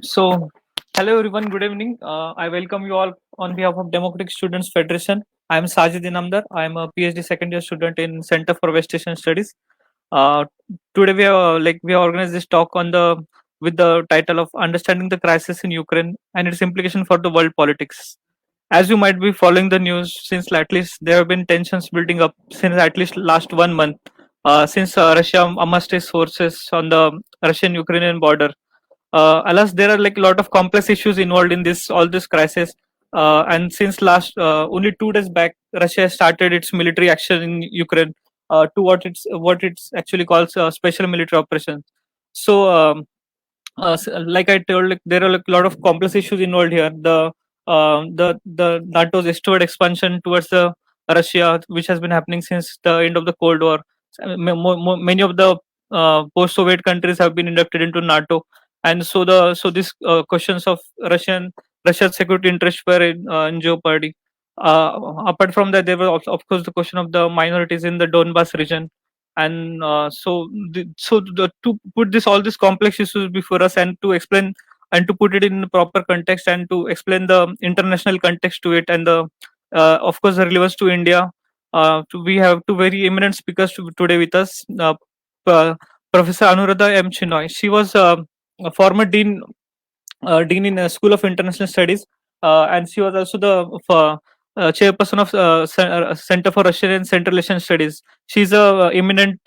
So, hello everyone, good evening. I welcome you all on behalf of Democratic Students Federation. I am Sajid Inamdar. I am a PhD second year student in Center for West Asian Studies. Uh, Today we have organized this talk on the with the title of Understanding the Crisis in Ukraine and its implication for the world politics. As you might be following the news, since at least there have been tensions building up since at least last 1 month, since Russia amassed its forces on the Russian-Ukrainian border. Alas, there are like a lot of complex issues involved in this all this crisis. And since last only 2 days back, Russia started its military action in Ukraine to what it's actually calls special military operation. So, like I told, like, there are like a lot of complex issues involved here. The NATO's eastward expansion towards the Russia, which has been happening since the end of the Cold War. Many of the post-Soviet countries have been inducted into NATO, and so these questions of Russia's security interests were in jeopardy. Apart from that, there was of course the question of the minorities in the Donbas region, and to put this all these complex issues before us and to explain and to put it in the proper context and to explain the international context to it and the of course the relevance to India. We have two very eminent speakers today with us. uh, Professor Anuradha M. Chenoy. She was a former dean in School of International Studies, and she was also the chairperson of Center for Russian and Central Asian Studies. She's a eminent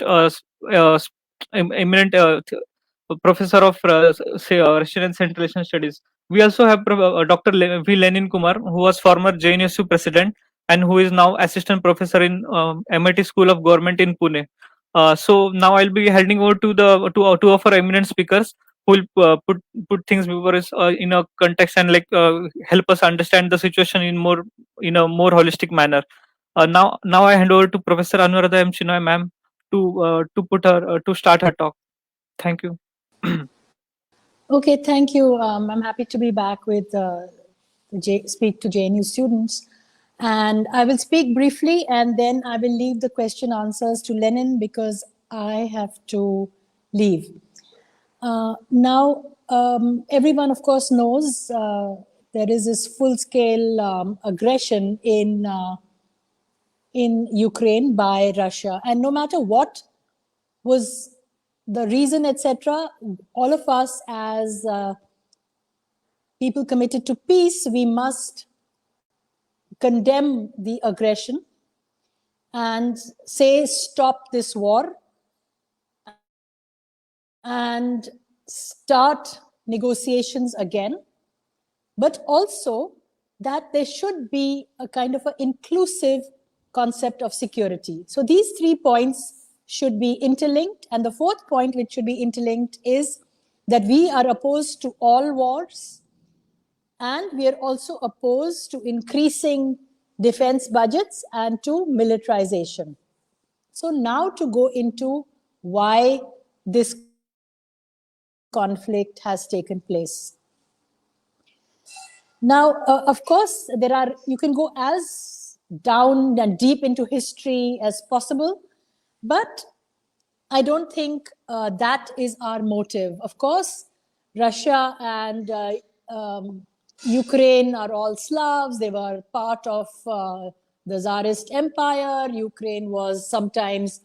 professor of Russian and Central Asian Studies. We also have Dr. Lenin Kumar, who was former JNUSU president and who is now assistant professor in MIT School of Government in Pune. So now I'll be handing over to the two of our eminent speakers who will put things before us in a context and help us understand the situation in a more holistic manner. Now I hand over to Professor Anuradha M. Chinoy, ma'am, to start her talk. Thank you. Okay, thank you. I'm happy to be back with speak to JNU students. And I will speak briefly and then I will leave the question answers to Lenin because I have to leave. Now, everyone, of course, knows there is this full-scale aggression in Ukraine by Russia. And no matter what was the reason, etc., all of us as people committed to peace, we must condemn the aggression and say, stop this war and start negotiations again, but also that there should be a kind of an inclusive concept of security. So these 3 points should be interlinked. And the fourth point which should be interlinked is that we are opposed to all wars and we are also opposed to increasing defense budgets and to militarization. So now to go into why this conflict has taken place. Now, of course, you can go as down and deep into history as possible, but I don't think that is our motive. Of course, Russia and Ukraine are all Slavs. They were part of the Tsarist Empire. Ukraine was sometimes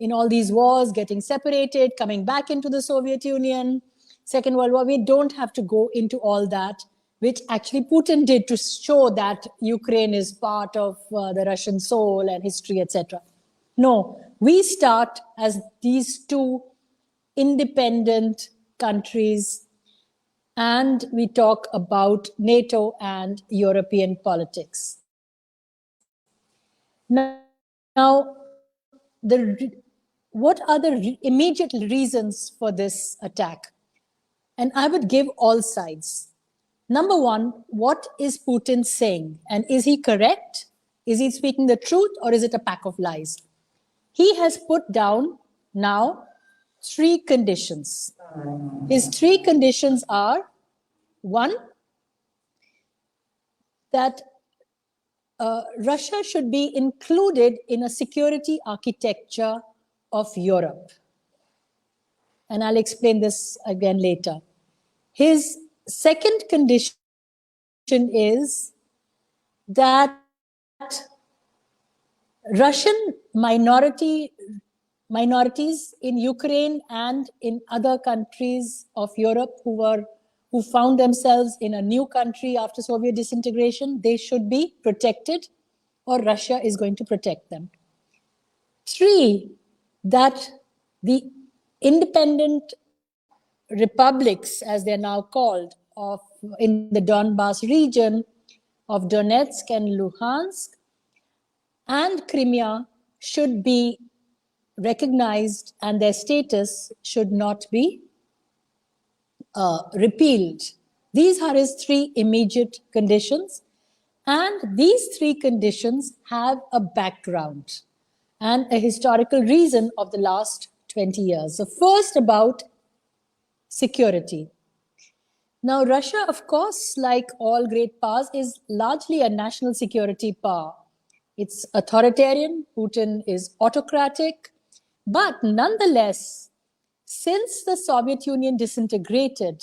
in all these wars getting separated, coming back into the Soviet Union, Second World War. We don't have to go into all that, which actually Putin did to show that Ukraine is part of the Russian soul and history, etc. No, we start as these two independent countries and we talk about NATO and European politics. Now, what are the immediate reasons for this attack? And I would give all sides. Number one, what is Putin saying? And is he correct? Is he speaking the truth or is it a pack of lies? He has put down now 3 conditions. His 3 conditions are, one, that Russia should be included in a security architecture of Europe. And I'll explain this again later. His Second condition is that Russian minorities in Ukraine and in other countries of Europe who found themselves in a new country after Soviet disintegration, they should be protected, or Russia is going to protect them. Three, that the independent republics, as they're now called, in the Donbas region of Donetsk and Luhansk and Crimea should be recognized, and their status should not be repealed. These are his three immediate conditions, and these three conditions have a background and a historical reason of the last 20 years. So first, about security. Now, Russia, of course, like all great powers, is largely a national security power. It's authoritarian, Putin is autocratic, but nonetheless, since the Soviet Union disintegrated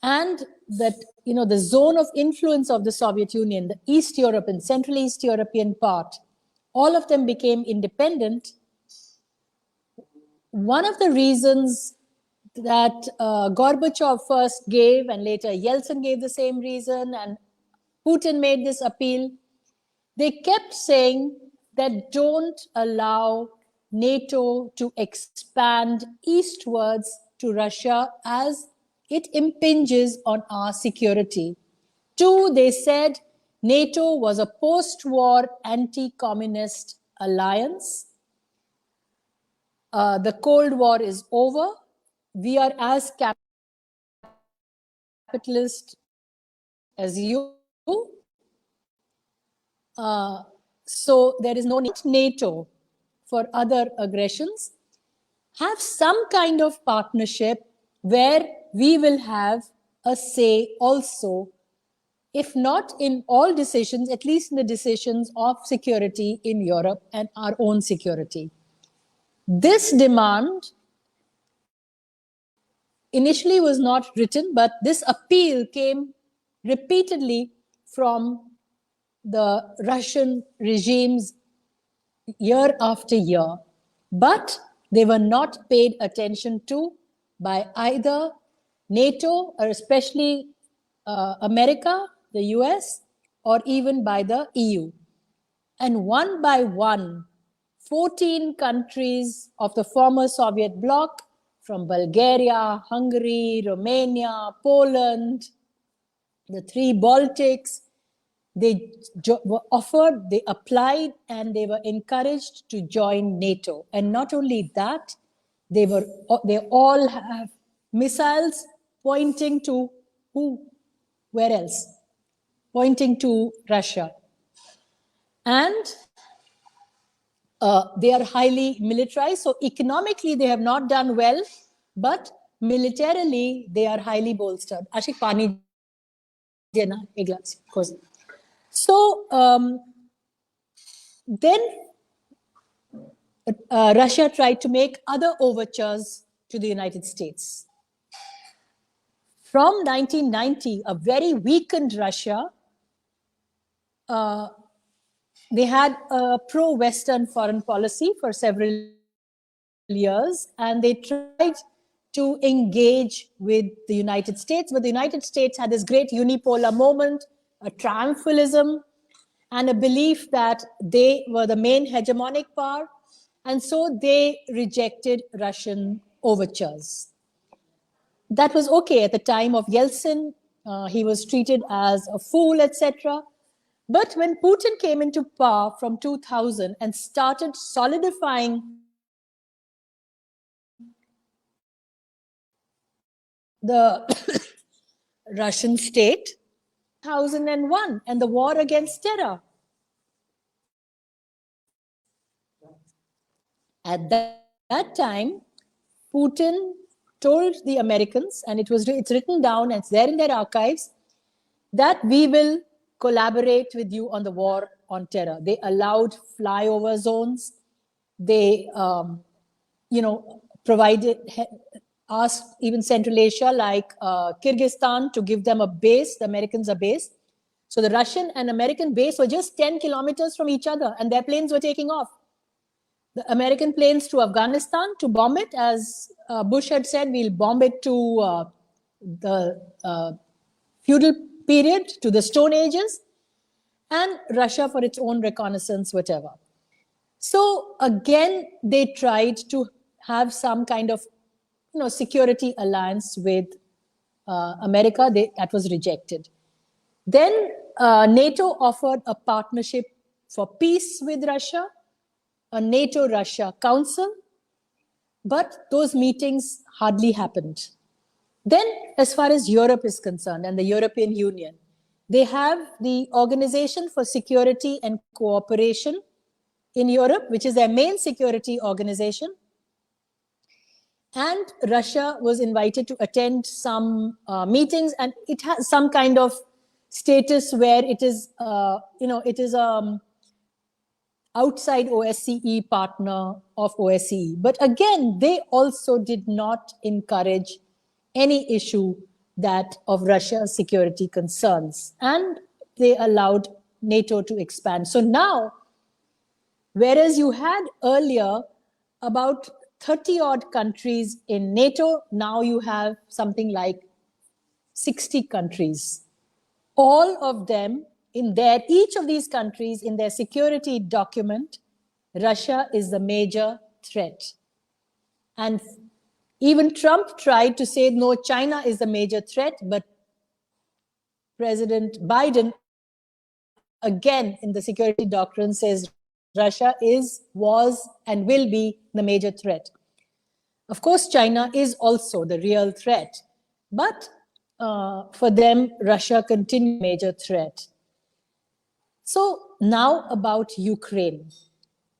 and that, the zone of influence of the Soviet Union, the East Europe and Central East European part, all of them became independent. One of the reasons that Gorbachev first gave, and later Yeltsin gave the same reason, and Putin made this appeal, they kept saying that don't allow NATO to expand eastwards to Russia as it impinges on our security. Two, they said NATO was a post-war anti-communist alliance. The Cold War is over. We are as capitalist as you. So there is no need NATO for other aggressions. Have some kind of partnership where we will have a say also, if not in all decisions, at least in the decisions of security in Europe and our own security. This demand initially was not written, but this appeal came repeatedly from the Russian regimes year after year, but they were not paid attention to by either NATO, or especially America, the US, or even by the EU. And one by one, 14 countries of the former Soviet bloc, from Bulgaria, Hungary, Romania, Poland, the three Baltics, they were offered, they applied, and they were encouraged to join NATO. And not only that, they all have missiles pointing to who? Where else? Pointing to Russia. And they are highly militarized. So economically, they have not done well, but militarily, they are highly bolstered. Ashik pani dena ek glass, of course. So then Russia tried to make other overtures to the United States. From 1990, a very weakened Russia, they had a pro-Western foreign policy for several years, and they tried to engage with the United States, but the United States had this great unipolar moment, a triumphalism, and a belief that they were the main hegemonic power, and so they rejected Russian overtures. That was okay at the time of Yeltsin. He was treated as a fool, etc. But when Putin came into power from 2000 and started solidifying the Russian state, 2001, and the war against terror. At that time, Putin told the Americans, and it's written down, and it's there in their archives, that we will collaborate with you on the war on terror. They allowed flyover zones. They, provided asked even Central Asia like Kyrgyzstan to give them a base, the Americans a base. So the Russian and American base were just 10 kilometers from each other, and their planes were taking off. The American planes to Afghanistan to bomb it, as Bush had said, we'll bomb it to the feudal period, to the Stone Ages, and Russia for its own reconnaissance, whatever. So again, they tried to have some kind of security alliance with America. That was rejected. Then NATO offered a partnership for peace with Russia, a NATO-Russia Council, but those meetings hardly happened. Then, as far as Europe is concerned and the European Union, they have the Organization for Security and Cooperation in Europe, which is their main security organization. And Russia was invited to attend some meetings, and it has some kind of status where it is, it is outside OSCE partner of OSCE. But again, they also did not encourage any issue that of Russia's security concerns, and they allowed NATO to expand. So now, whereas you had earlier about 30 odd countries in NATO, now you have something like 60 countries. All of them each of these countries in their security document, Russia is the major threat. And even Trump tried to say, no, China is the major threat, but President Biden, again, in the security doctrine says Russia was, and will be the major threat. Of course, China is also the real threat, but for them, Russia continues major threat. So now about Ukraine.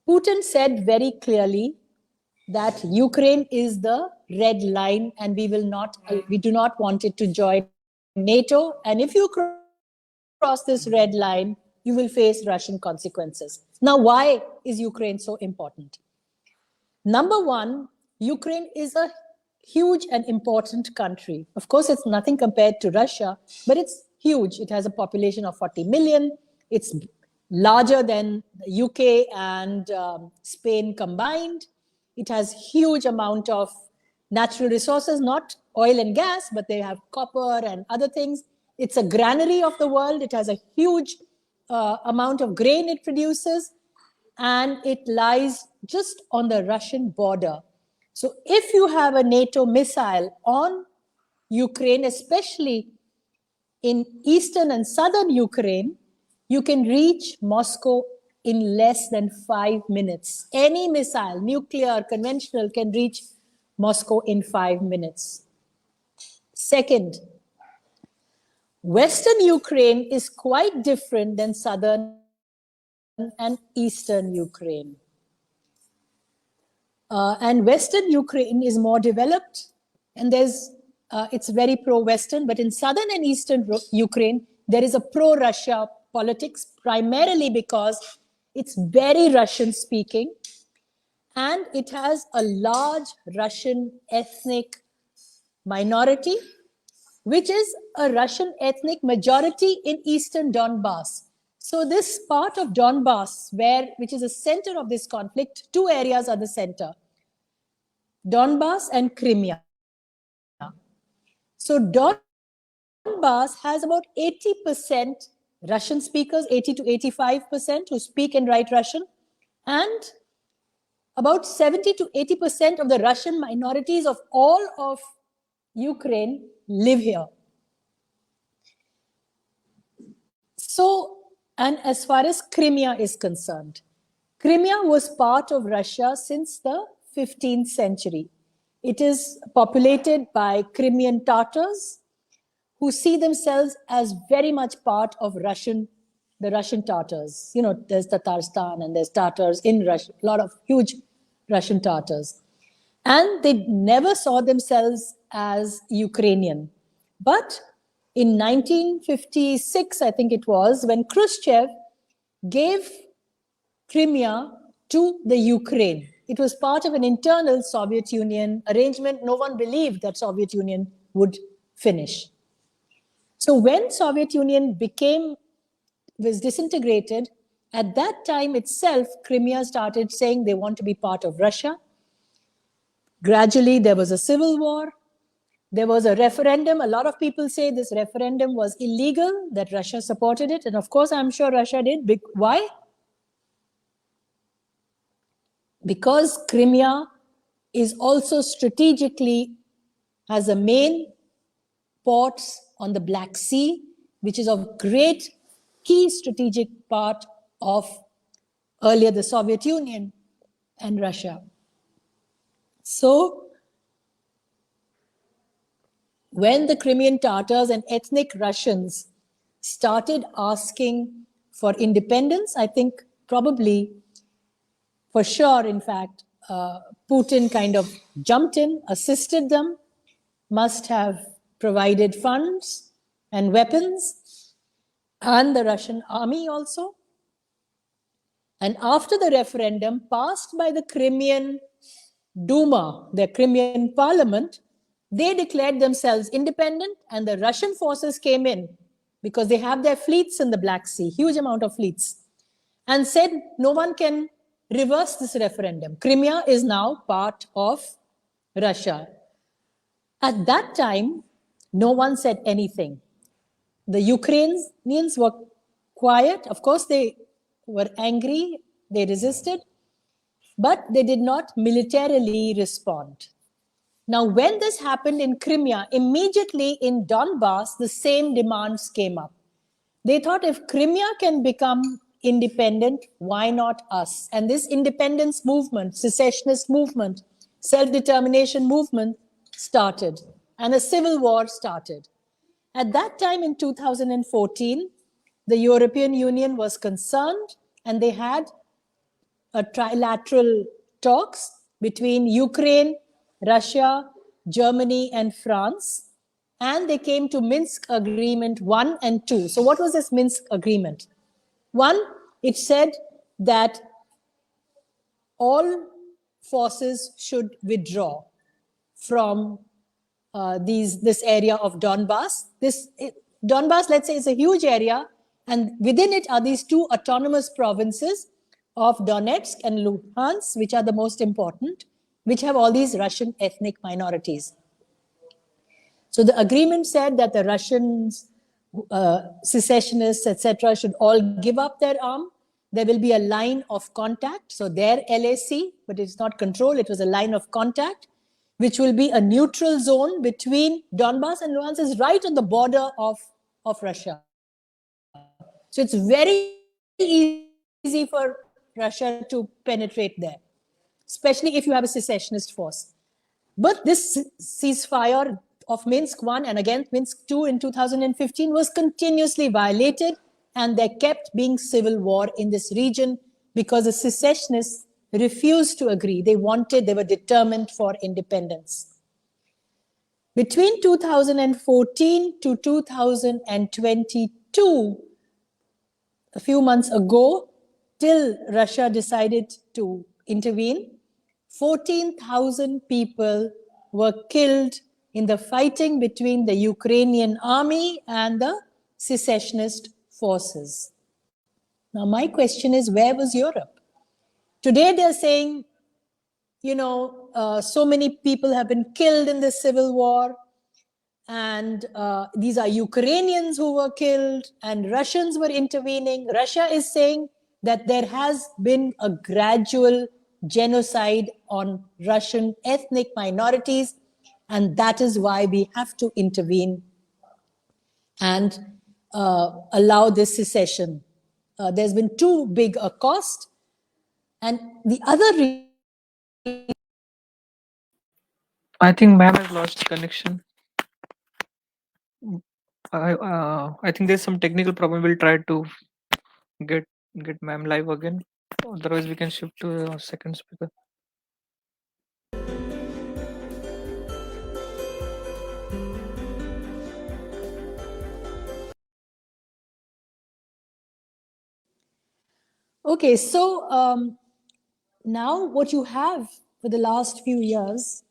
Putin said very clearly that Ukraine is the red line, and we do not want it to join NATO. And if you cross this red line, you will face Russian consequences. Now, why is Ukraine so important? Number one, Ukraine is a huge and important country. Of course, it's nothing compared to Russia, but it's huge. It has a population of 40 million. It's larger than the UK and Spain combined. It has huge amount of natural resources, not oil and gas, but they have copper and other things. It's a granary of the world. It has a huge amount of grain it produces, and it lies just on the Russian border. So if you have a NATO missile on Ukraine, especially in eastern and southern Ukraine, you can reach Moscow in less than 5 minutes. Any missile, nuclear, conventional, can reach Moscow in 5 minutes. Second, Western Ukraine is quite different than southern and eastern Ukraine. And Western Ukraine is more developed, and it's very pro-Western, but in southern and eastern Ukraine, there is a pro-Russia politics, primarily because it's very Russian-speaking, and it has a large Russian ethnic minority, which is a Russian ethnic majority in eastern Donbass. So this part of Donbass, which is the center of this conflict, two areas are the center, Donbass and Crimea. So Donbass has about 80% Russian speakers, 80 to 85% who speak and write Russian, and about 70 to 80% of the Russian minorities of all of Ukraine live here. So, and as far as Crimea is concerned, Crimea was part of Russia since the 15th century. It is populated by Crimean Tatars who see themselves as very much part of the Russian Tatars. You know, there's Tatarstan and there's Tatars in Russia, a lot of huge Russian Tatars. And they never saw themselves as Ukrainian. But in 1956, I think it was, when Khrushchev gave Crimea to the Ukraine, It was part of an internal Soviet Union arrangement. No one believed that Soviet Union would finish. So when Soviet Union was disintegrated, at that time itself, Crimea started saying they want to be part of Russia. Gradually, there was a civil war. There was a referendum. A lot of people say this referendum was illegal, that Russia supported it. And of course, I'm sure Russia did. Why? Because Crimea is also strategically has a main ports on the Black Sea, which is of great key strategic part of earlier the Soviet Union and Russia. So when the Crimean Tatars and ethnic Russians started asking for independence, I think probably, for sure, in fact, Putin kind of jumped in, assisted them, must have provided funds and weapons, and the Russian army also. And after the referendum passed by the Crimean Duma, the Crimean parliament, they declared themselves independent, and the Russian forces came in because they have their fleets in the Black Sea, huge amount of fleets, and said no one can reverse this referendum. Crimea is now part of Russia. At that time, no one said anything. The Ukrainians were quiet. Of course, they were angry, they resisted, but they did not militarily respond. Now, when this happened in Crimea, immediately in Donbass, the same demands came up. They thought if Crimea can become independent, why not us? And this independence movement, secessionist movement, self-determination movement started, and a civil war started. At that time in 2014, the European Union was concerned, and they had a trilateral talks between Ukraine, Russia, Germany, and France. And they came to Minsk Agreement 1 and 2. So what was this Minsk Agreement? 1, it said that all forces should withdraw from this area of Donbass. Donbass, let's say, is a huge area, and within it are these two autonomous provinces of Donetsk and Luhansk, which are the most important, which have all these Russian ethnic minorities. So the agreement said that the Russians, secessionists, etc., should all give up their arm. There will be a line of contact. So their LAC, but it's not control, it was a line of contact, which will be a neutral zone between Donbass and Luhansk, is right on the border of Russia. So it's very easy for Russia to penetrate there, especially if you have a secessionist force. But this ceasefire of Minsk 1 and again Minsk 2 in 2015 was continuously violated, and there kept being civil war in this region because the secessionists refused to agree. They were determined for independence. Between 2014 to 2022, a few months ago, till Russia decided to intervene, 14,000 people were killed in the fighting between the Ukrainian army and the secessionist forces. Now, my question is, where was Europe? Today, they're saying, so many people have been killed in this civil war, and these are Ukrainians who were killed, and Russians were intervening. Russia is saying that there has been a gradual genocide on Russian ethnic minorities, and that is why we have to intervene and allow this secession. There's been too big a cost. And the other I think ma'am has lost connection. I think there's some technical problem. We'll try to get ma'am live again. Otherwise, we can shift to a second speaker. Okay, so now what you have for the last few years,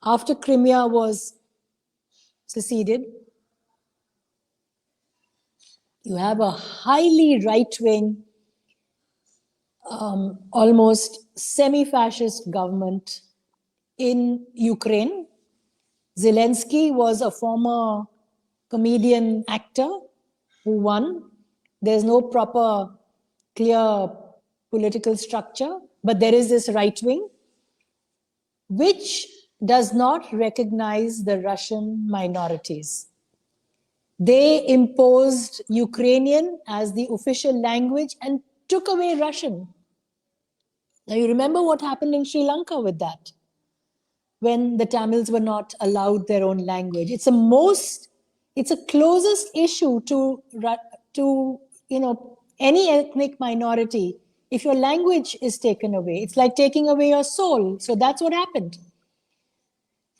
after Crimea was seceded, you have a highly right-wing, almost semi-fascist government in Ukraine. Zelensky was a former comedian actor who won. There's no proper, clear political structure, but there is this right wing, which does not recognize the Russian minorities. They imposed Ukrainian as the official language and took away Russian. Now, you remember what happened in Sri Lanka with that, when the Tamils were not allowed their own language. It's a closest issue to any ethnic minority. If your language is taken away, it's like taking away your soul. So that's what happened.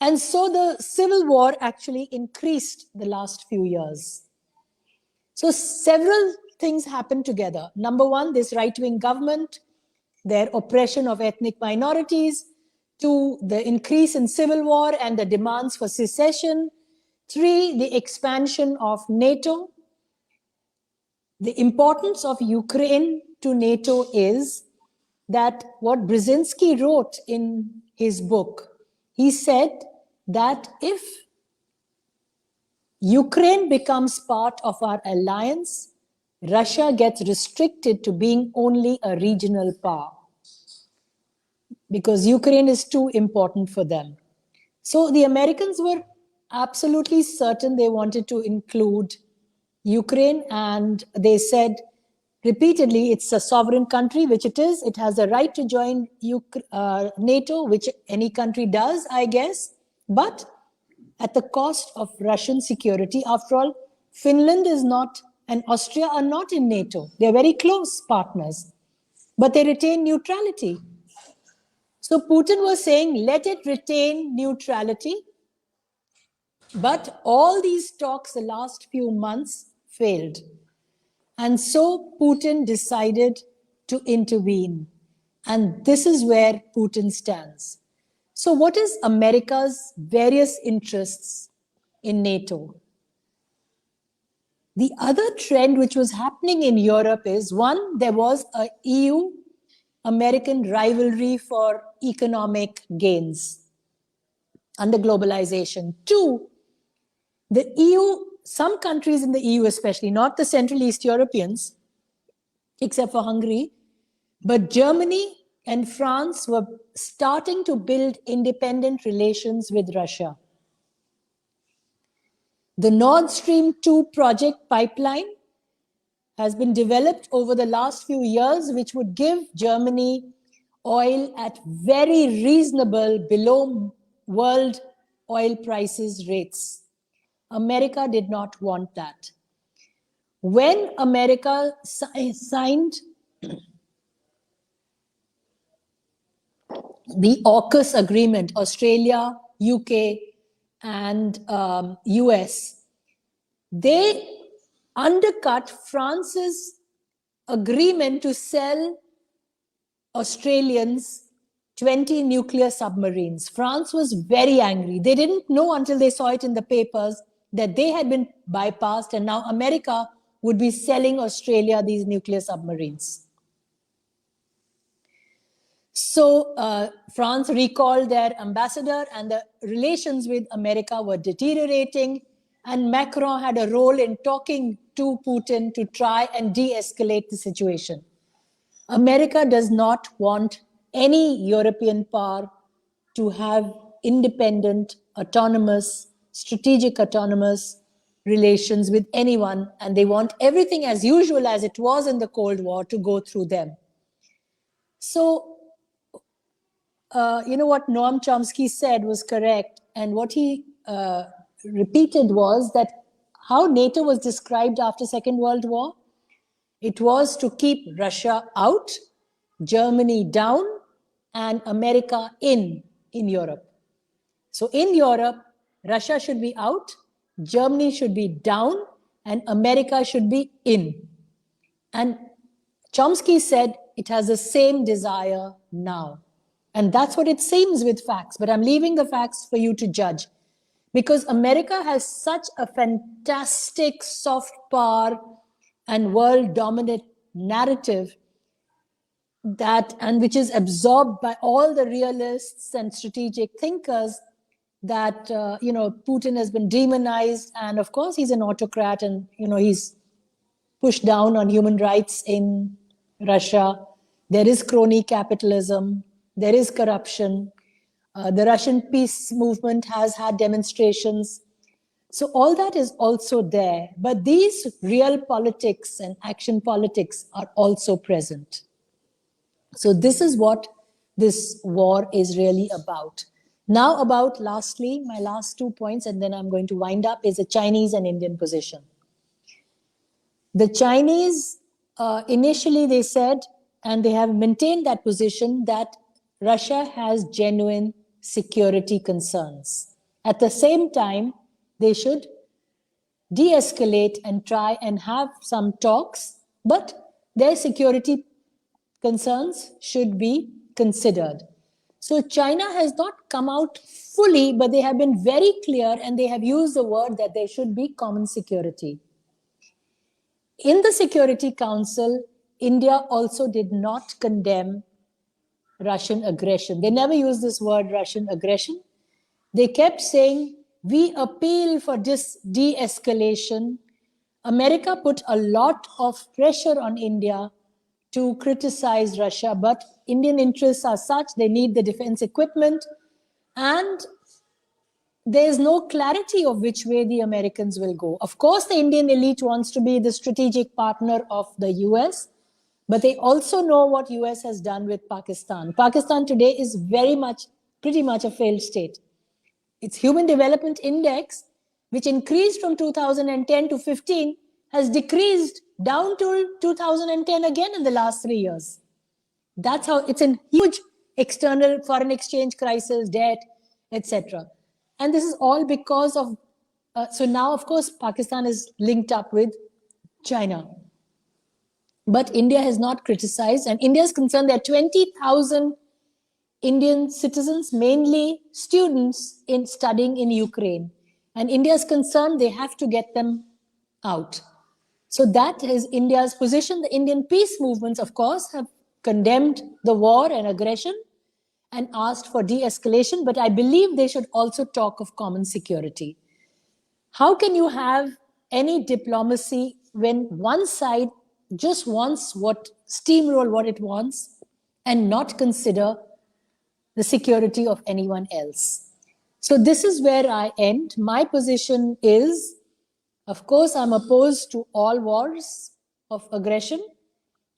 And so the civil war actually increased the last few years. So several things happened together. Number one, this right-wing government, their oppression of ethnic minorities, to the increase in civil war and the demands for secession. Three, the expansion of NATO. The importance of Ukraine to NATO is that what Brzezinski wrote in his book, he said that if Ukraine becomes part of our alliance, Russia gets restricted to being only a regional power, because Ukraine is too important for them. So the Americans were absolutely certain they wanted to include Ukraine, and they said repeatedly it's a sovereign country, which it is. It has a right to join NATO, which any country does, I guess, but at the cost of Russian security. After all, Finland is not and Austria are not in NATO. They're very close partners, but they retain neutrality. So Putin was saying, let it retain neutrality. But all these talks the last few months failed. And so Putin decided to intervene. And this is where Putin stands. So what is America's various interests in NATO? The other trend which was happening in Europe is, one, there was a EU-American rivalry for economic gains under globalization. Two, the EU, some countries in the EU especially, not the Central East Europeans, except for Hungary, but Germany and France were starting to build independent relations with Russia. The Nord Stream 2 project pipeline has been developed over the last few years, which would give Germany oil at very reasonable, below world oil prices rates. America did not want that. When America signed the AUKUS agreement, Australia, UK, and US, they undercut France's agreement to sell Australians 20 nuclear submarines. France was very angry. They didn't know until they saw it in the papers that they had been bypassed, and now America would be selling Australia these nuclear submarines. So France recalled their ambassador, and the relations with America were deteriorating, and Macron had a role in talking to Putin to try and de-escalate the situation. America does not want any European power to have independent, autonomous, strategic autonomous relations with anyone, and they want everything as usual as it was in the Cold War to go through them. So, what Noam Chomsky said was correct, and what he repeated was that how NATO was described after Second World War, it was to keep Russia out, Germany down, and America in Europe. So in Europe, Russia should be out, Germany should be down, and America should be in. And Chomsky said, it has the same desire now. And that's what it seems with facts. But I'm leaving the facts for you to judge. Because America has such a fantastic soft power and world dominant narrative that, and which is absorbed by all the realists and strategic thinkers, that Putin has been demonized, and of course he's an autocrat, and he's pushed down on human rights in Russia. There is crony capitalism, there is corruption. The Russian peace movement has had demonstrations. So all that is also there, but these real politics and action politics are also present. So this is what this war is really about. Now about, lastly, my last 2 points, and then I'm going to wind up, is the Chinese and Indian position. The Chinese, initially they said, and they have maintained that position, that Russia has genuine security concerns. At the same time, they should de-escalate and try and have some talks, but their security concerns should be considered. So China has not come out fully, but they have been very clear, and they have used the word that there should be common security. In the Security Council, India also did not condemn Russian aggression. They never used this word Russian aggression. They kept saying, we appeal for this de-escalation. America put a lot of pressure on India to criticize Russia, but Indian interests are such, they need the defense equipment, and there is no clarity of which way the Americans will go. Of course, the Indian elite wants to be the strategic partner of the US, but they also know what US has done with Pakistan. Pakistan today is pretty much a failed state. Its Human Development Index, which increased from 2010 to 15, has decreased down to 2010 again in the last 3 years. That's how it's a huge external foreign exchange crisis, debt, etc. And this is all because of, so now, of course, Pakistan is linked up with China. But India has not criticized, and India is concerned there are 20,000 Indian citizens, mainly students, in studying in Ukraine. And India is concerned they have to get them out. So that is India's position. The Indian peace movements, of course, have condemned the war and aggression and asked for de-escalation, but I believe they should also talk of common security. How can you have any diplomacy when one side just wants steamroll what it wants and not consider the security of anyone else? So this is where I end. My position is, of course, I'm opposed to all wars of aggression,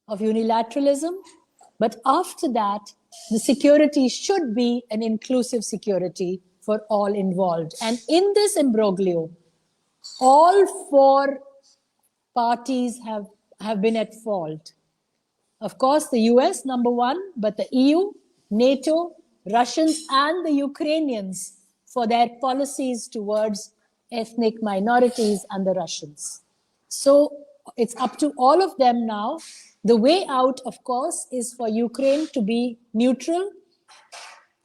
of unilateralism, but after that, the security should be an inclusive security for all involved. And in this imbroglio, all four parties have been at fault. Of course, the US, number one, but the EU, NATO, Russians, and the Ukrainians for their policies towards ethnic minorities and the Russians. So it's up to all of them now. The way out, of course, is for Ukraine to be neutral,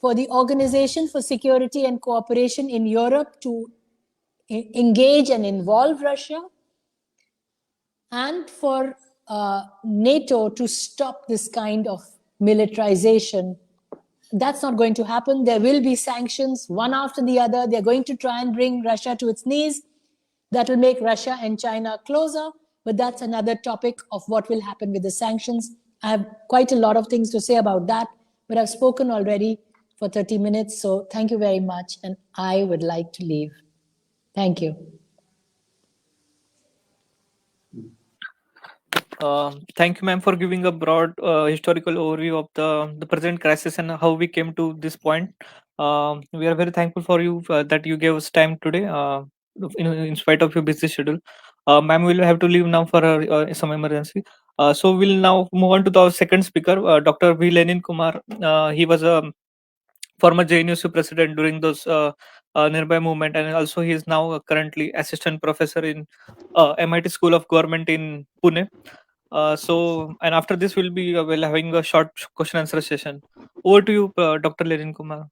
for the Organization for Security and Cooperation in Europe to engage and involve Russia, and for NATO to stop this kind of militarization. That's not going to happen. There will be sanctions, one after the other. They're going to try and bring Russia to its knees. That will make Russia and China closer, but that's another topic of what will happen with the sanctions. I have quite a lot of things to say about that, but I've spoken already for 30 minutes, so thank you very much, and I would like to leave. Thank you. Thank you, ma'am, for giving a broad historical overview of the present crisis and how we came to this point. We are very thankful for you that you gave us time today, in spite of your busy schedule. Ma'am will have to leave now for some emergency. So we'll now move on to our second speaker, Dr. V. Lenin Kumar. He was a former JNUSU president during those nearby movement, and also he is now currently assistant professor in MIT School of Government in Pune. And after this, we'll be having a short question answer session. Over to you, Dr. Lenin Kumar.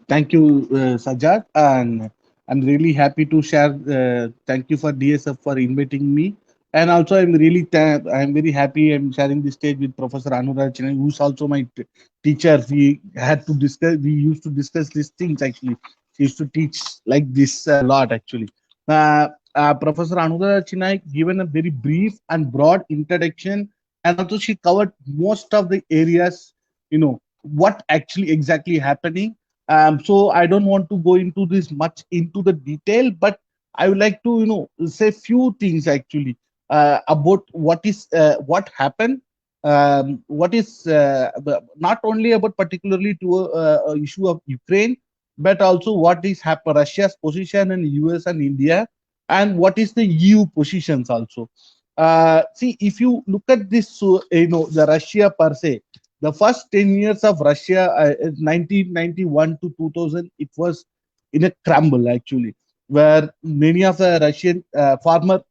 Thank you, Sajad, and I'm really happy to share. Thank you for DSF for inviting me, and also I'm very happy I'm sharing the stage with Professor Anuradha Chenoy, who's also my teacher. We used to discuss these things actually. She used to teach like this a lot actually. Professor Anuradha Chenoy given a very brief and broad introduction, and also she covered most of the areas. What actually exactly happening. So I don't want to go into this much into the detail, but I would like to say few things actually about what happened, what is not only about particularly to a issue of Ukraine, but also what is Russia's position in US and India, and what is the EU positions also. See, if you look at this, the Russia per se, the first 10 years of Russia, 1991 to 2000, it was in a crumble actually, where many of the Russian former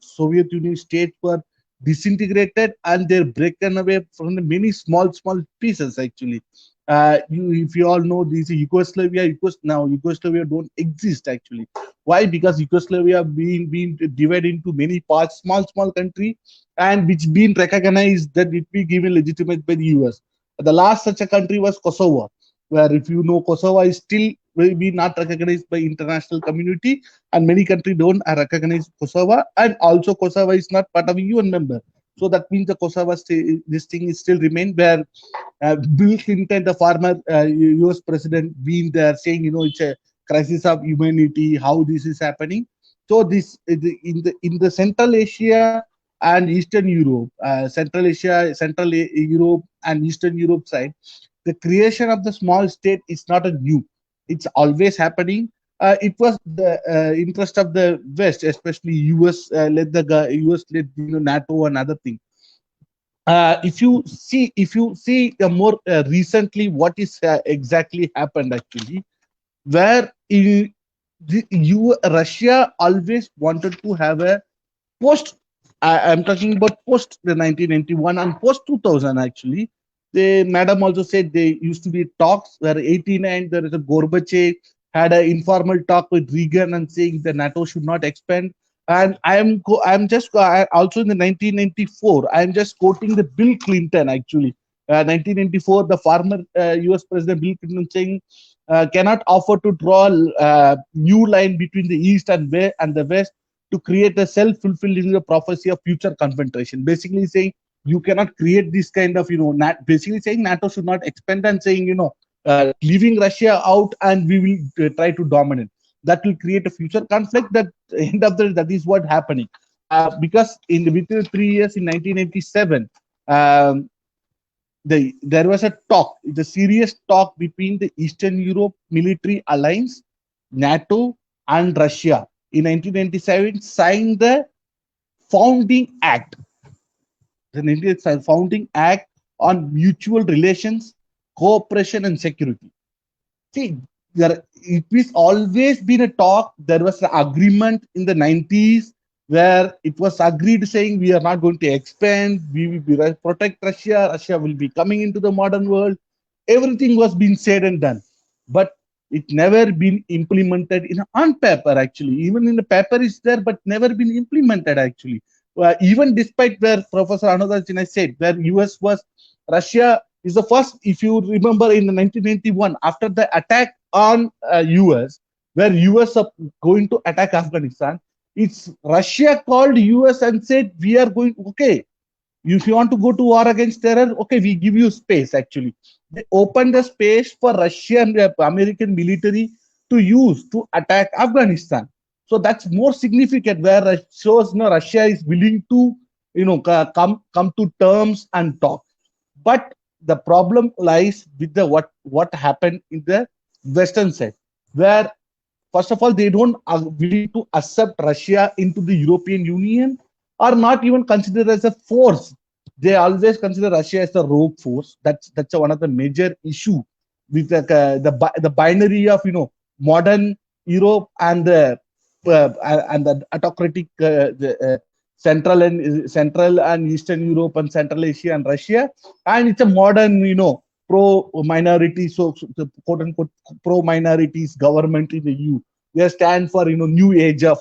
Soviet Union states were disintegrated and they're broken away from the many small pieces actually. If you all know, this Yugoslavia, now Yugoslavia don't exist actually. Why? Because Yugoslavia being divided into many parts, small country, and which been recognized that it be given legitimate by the US. The last such a country was Kosovo, where if you know, Kosovo is still will be not recognized by international community, and many countries don't recognize Kosovo, and also Kosovo is not part of a UN member. So that means the Kosovo this thing is still remain where Bill Clinton, the former US president, been there saying, it's a crisis of humanity, how this is happening. So this in the Central Asia and Eastern Europe, Central Asia, Europe and Eastern Europe side, the creation of the small state is not a new. It's always happening. It was the interest of the West, especially US led US led NATO and other things. If you see more recently what is exactly happened actually, where Russia always wanted to have a post. I'm talking about post the 1991 and post 2000 actually. The madam also said they used to be talks where 89 there is a Gorbachev had an informal talk with Reagan and saying the NATO should not expand. And I'm just also in the 1994. I'm just quoting the Bill Clinton actually. 1994, the former US President Bill Clinton saying cannot offer to draw a new line between the East and the West to create a self-fulfilling prophecy of future confrontation. Basically saying you cannot create this kind of, basically saying NATO should not expand and saying, leaving Russia out and we will try to dominate. That will create a future conflict that end of that is what happening. Because within 3 years in 1987, there was the serious talk between the Eastern Europe Military Alliance, NATO and Russia. In 1997, signed the Founding Act. The Founding Act on Mutual Relations, Cooperation and Security. See, it has always been a talk. There was an agreement in the 90s where it was agreed saying we are not going to expand, we will protect Russia, Russia will be coming into the modern world. Everything was being said and done. But it never been implemented on paper actually. Even in the paper is there, but never been implemented actually. Even despite where Professor Anuradha said, where Russia is the first, if you remember in 1991, after the attack on US, where US are going to attack Afghanistan, it's Russia called US and said, we are going, okay, if you want to go to war against terror, okay, we give you space actually. They opened the space for Russian American military to use to attack Afghanistan. So that's more significant, where it shows Russia is willing to come to terms and talk. But the problem lies with the what happened in the Western side, where first of all they don't are willing to accept Russia into the European Union, or not even considered as a force. They always consider Russia as a rogue force. That's one of the major issue with the binary of modern Europe and the autocratic Central and Eastern Europe and Central Asia and Russia, and it's a modern, pro minority, so the quote unquote pro minorities government in the EU. They stand for new age of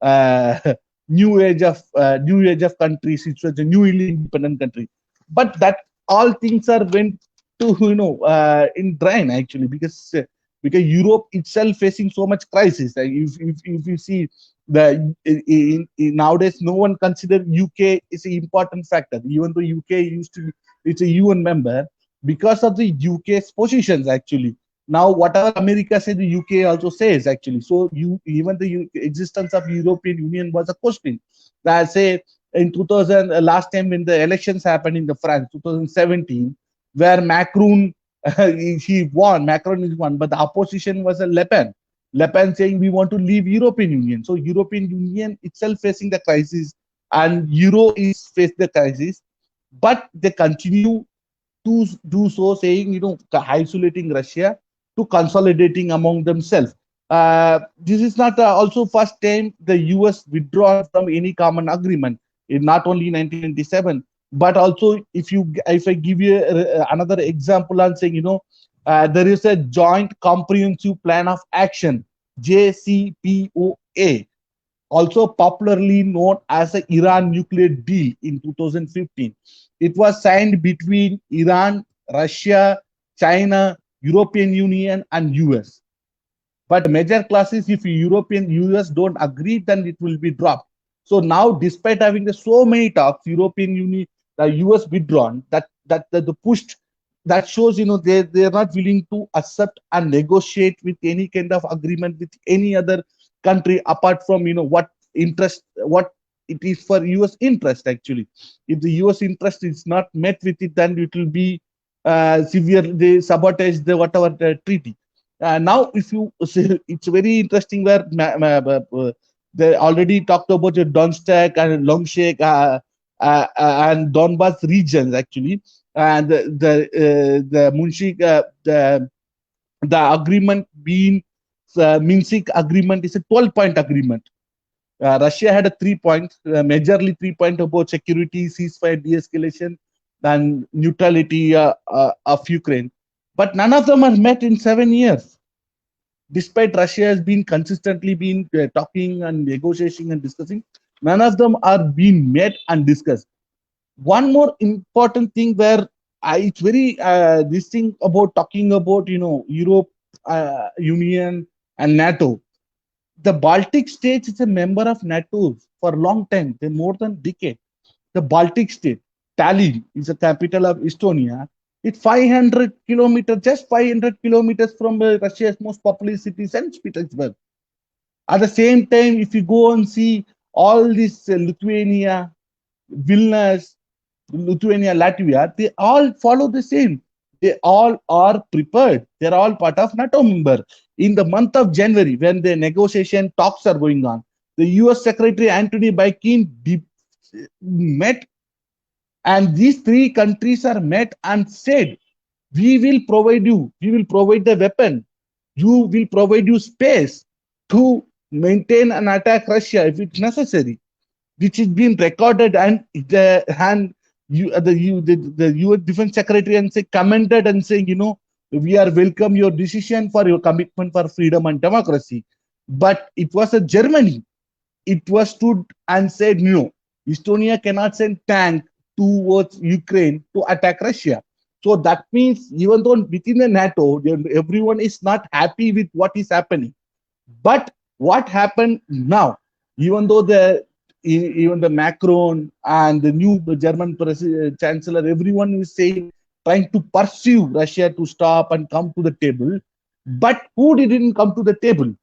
uh, new age of countries. It's a newly independent country, but that all things are went to in drain actually, because Europe itself facing so much crisis. Like if you see nowadays, no one consider UK is an important factor, even though UK used to it's a UN member, because of the UK's positions actually. Now whatever America says, the UK also says actually. So even the existence of European Union was a question. I say in 2000, last time when the elections happened in the France 2017, where Macron he won, Macron is won, but the opposition was a Le Pen. Le Pen saying we want to leave European Union. So European Union itself facing the crisis, and Euro is facing the crisis, but they continue to do so, saying isolating Russia to consolidating among themselves. This is not also first time the US withdrawn from any common agreement. Not only 1997, but also if I give you another example, I'm saying there is a joint comprehensive plan of action, JCPOA, also popularly known as the Iran nuclear deal in 2015. It was signed between Iran, Russia, China, European Union, and US. But major clauses, if European US don't agree, then it will be dropped. So now, despite having so many talks, European Union, the US withdrawn, the pushed, that shows they are not willing to accept and negotiate with any kind of agreement with any other country apart from what it is for US interest actually. If the US interest is not met with it, then it will be severe. They sabotage the whatever the treaty. Now, if you see, it's very interesting where they already talked about the Donetsk and Luhansk and Donbas regions actually, and the Munich the agreement being Minsk agreement is a 12-point agreement. Russia had a 3 points, majorly 3 points about security, ceasefire, de-escalation, and neutrality of Ukraine. But none of them are met in 7 years. Despite Russia has been consistently talking and negotiating and discussing, none of them are being met and discussed. One more important thing where it's very this thing about talking about Europe Union and NATO. The Baltic states is a member of NATO for a long time, more than a decade. The Baltic state, Tallinn, is the capital of Estonia. It's 500 kilometers, just 500 kilometers from Russia's most populous city, St. Petersburg. At the same time, if you go and see all this Lithuania, Vilnius, Lithuania, Latvia, they all follow the same. They all are prepared. They're all part of NATO member. In the month of January, when the negotiation talks are going on, the US Secretary Antony Blinken met, and these three countries are met and said, we will provide the weapon, you will provide you space to maintain and attack Russia if it's necessary, which is being recorded, and the US Defense Secretary and say commented and saying, we are welcome your decision for your commitment for freedom and democracy. But it was a Germany. It was stood and said, no, Estonia cannot send tank towards Ukraine to attack Russia. So that means even though within the NATO, everyone is not happy with what is happening. But what happened now, even though even the Macron and the new German Chancellor, everyone is saying, trying to pursue Russia to stop and come to the table. But who didn't come to the table?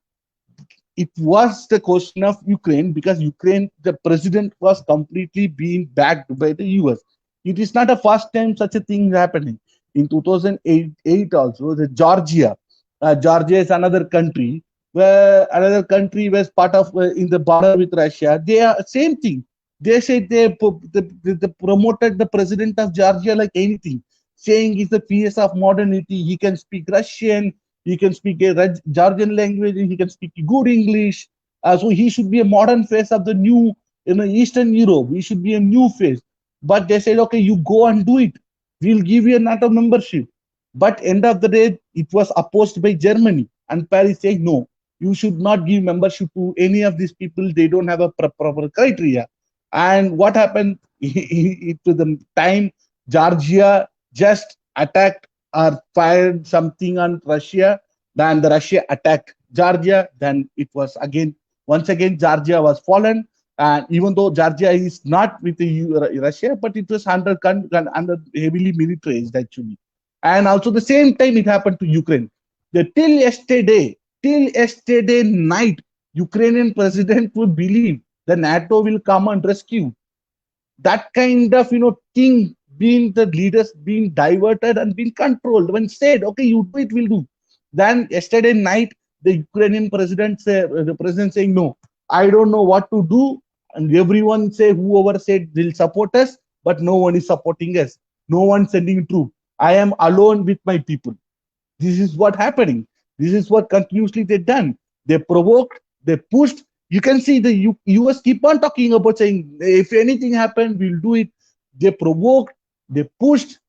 It was the question of Ukraine, because Ukraine, the president was completely being backed by the US. It is not a first time such a thing happening. In 2008 also, the Georgia is another country was part of in the border with Russia. They are same thing. They said they promoted the president of Georgia like anything, saying he's the face of modernity. He can speak Russian, he can speak a Georgian language, he can speak good English. So he should be a modern face of the new Eastern Europe. We should be a new face. But they said, okay, you go and do it. We'll give you a NATO membership. But end of the day, it was opposed by Germany and Paris saying, no, you should not give membership to any of these people. They don't have a proper criteria. And what happened to the time Georgia just attacked or fired something on Russia, then the Russia attacked Georgia, then it was again, once again, Georgia was fallen. And even though Georgia is not with the Russia, but it was under heavily militarized actually. And also the same time it happened to Ukraine. Till yesterday night, Ukrainian president would believe the NATO will come and rescue. That kind of thing being the leaders being diverted and being controlled. When said, okay, you do it, we'll do. Then yesterday night, the Ukrainian president the president saying, no, I don't know what to do. And everyone say, whoever said they'll support us, but no one is supporting us. No one sending troops. I am alone with my people. This is what happening. This is what continuously they done. They provoked, they pushed. You can see the US keep on talking about saying, if anything happened, we'll do it. They provoked, they pushed.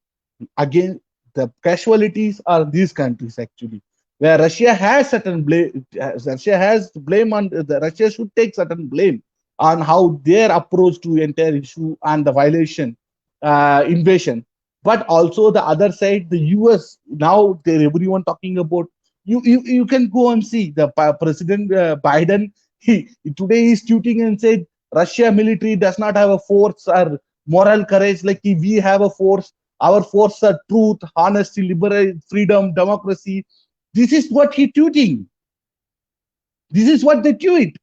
Again, the casualties are these countries actually, where Russia has certain blame. Russia has blame on Russia should take certain blame on how their approach to entire issue and the violation, invasion. But also the other side, the US, now everyone talking about, you can go and see the President Biden, today is tweeting and said, Russia military does not have a force or moral courage like we have a force. Our force are truth, honesty, liberty, freedom, democracy. This is what he tweeting. This is what they tweet.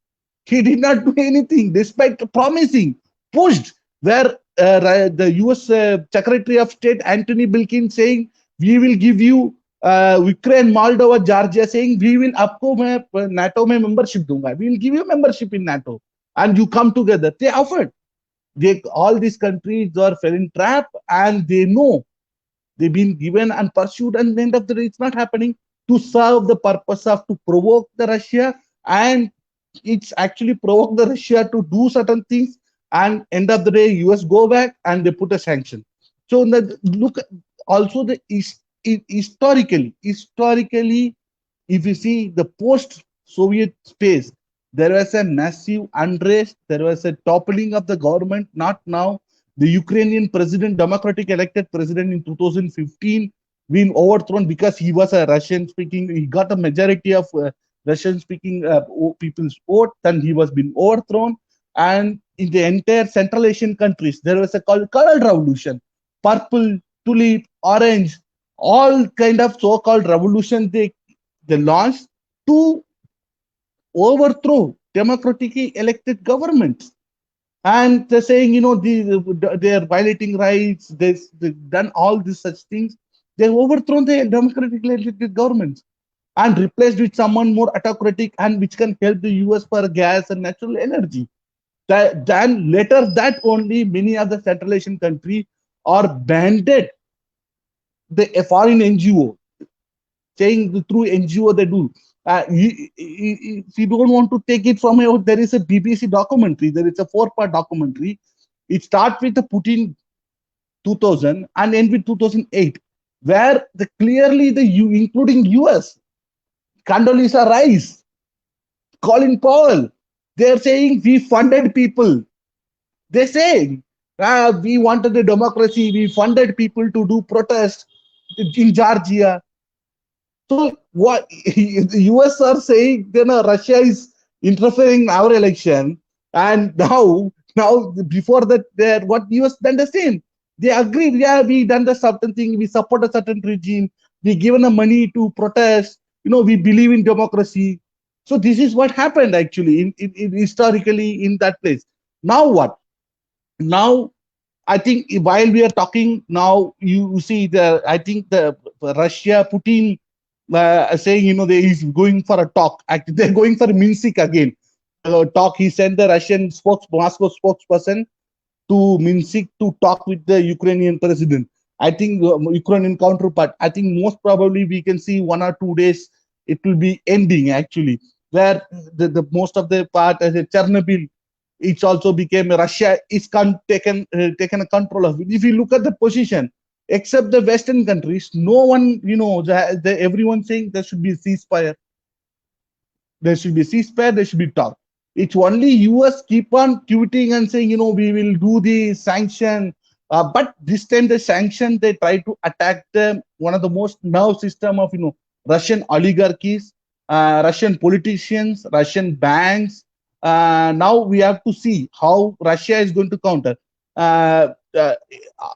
He did not do anything despite promising, pushed, where the US Secretary of State Antony Blinken saying, we will give you Ukraine, Moldova, Georgia, saying we will आपको मैं NATO में membership दूंगा. We will give you membership in NATO and you come together. They offered. All these countries are fell in trap and they know they've been given and pursued, and at the end of the day, it's not happening to serve the purpose of to provoke the Russia, and it's actually provoked the Russia to do certain things, and end of the day, US go back and they put a sanction. So look also the historically, if you see the post-Soviet space, there was a massive unrest, there was a toppling of the government. Not now. The Ukrainian president, democratic elected president in 2015, been overthrown because he was a Russian speaking. He got a majority of Russian speaking people's vote, and he was being overthrown. And in the entire Central Asian countries, there was a color revolution, purple, tulip, orange, all kind of so-called revolution they launched to overthrow democratically elected governments. And they're saying, they're violating rights, they've done all these such things. They've overthrown the democratically elected governments and replaced with someone more autocratic and which can help the US for gas and natural energy. Then later that only many other Central Asian countries are banned the foreign NGO, saying through NGO they do. If you don't want to take it from here, there is a BBC documentary. There is a 4-part documentary. It starts with the Putin 2000 and end with 2008, where clearly including US, Condoleezza Rice, Colin Powell, they're saying we funded people. They're saying we wanted a democracy. We funded people to do protests in Georgia. So what the US are saying, Russia is interfering in our election, and now before that, what US done the same. They agreed, yeah, we done the certain thing, we support a certain regime, we given the money to protest, we believe in democracy. So this is what happened actually in historically in that place. Now what? Now I think while we are talking now, you see I think the Russia Putin saying he's going for a talk. Actually, they're going for Minsk again. Talk. He sent the Russian Moscow spokesperson to Minsk to talk with the Ukrainian president. I think Ukrainian counterpart. I think most probably we can see 1 or 2 days it will be ending actually, where the most of the part as a Chernobyl It's also became Russia is taken a control of it. If you look at the position, except the Western countries, no one, everyone saying there should be a ceasefire. There should be ceasefire. There should be talk. It's only US keep on tweeting and saying, we will do the sanction. But this time the sanction, they try to attack one of the most nerve system of, Russian oligarchies, Russian politicians, Russian banks. Now we have to see how Russia is going to counter.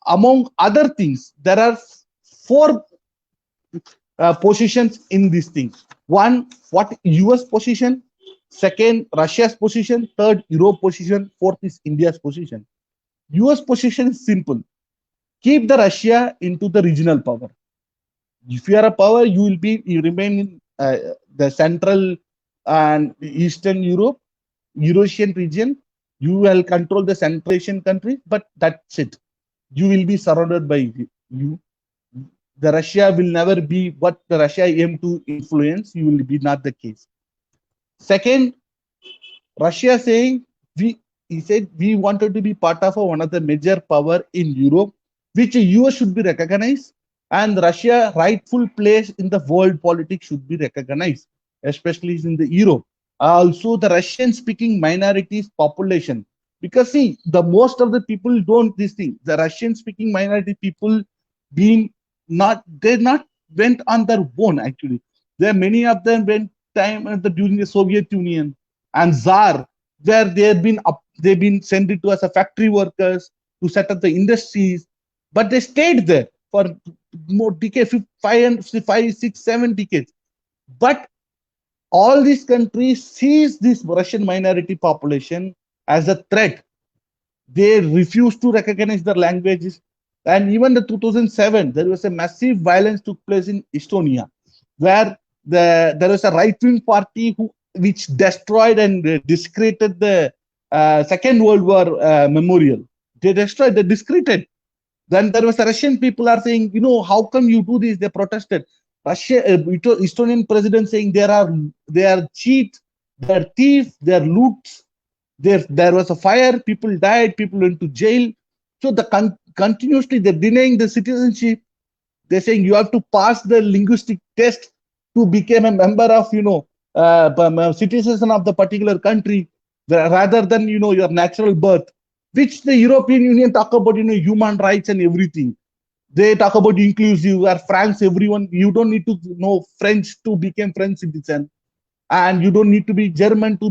Among other things, there are four positions in these things. One, what US position? Second, Russia's position. Third, Europe position. Fourth is India's position. US position is simple. Keep the Russia into the regional power. If you are a power, you remain in the Central and Eastern Europe, Eurasian region. You will control the Central Asian country, but that's it. You will be surrounded by you. The Russia will never be what the Russia aim to influence. You will be not the case. Second, Russia saying he said we wanted to be part of one of the major power in Europe, which US should be recognized, and Russia rightful place in the world politics should be recognized, especially in the Europe. Also, the Russian-speaking minorities population, because see, the most of the people don't this thing. The Russian-speaking minority people they not went on their own actually. There many of them went during the Soviet Union and Tsar, where they've been sent to as a factory workers to set up the industries, but they stayed there for more decades, 5, 6, 7 decades. But all these countries sees this Russian minority population as a threat. They refuse to recognize their languages. And even the 2007, there was a massive violence took place in Estonia, where there was a right-wing party which destroyed and discredited the Second World War memorial. They destroyed, they discredited. Then there was the Russian people are saying, how come you do this? They protested. Estonian president saying they are cheat, they are thieves, they are loots. There was a fire, people died, people went to jail. So continuously they're denying the citizenship. They're saying you have to pass the linguistic test to become a member of, citizen of the particular country, rather than, your natural birth, which the European Union talk about, human rights and everything. They talk about inclusive, where France, everyone, you don't need to know French to become French citizen. And you don't need to be German to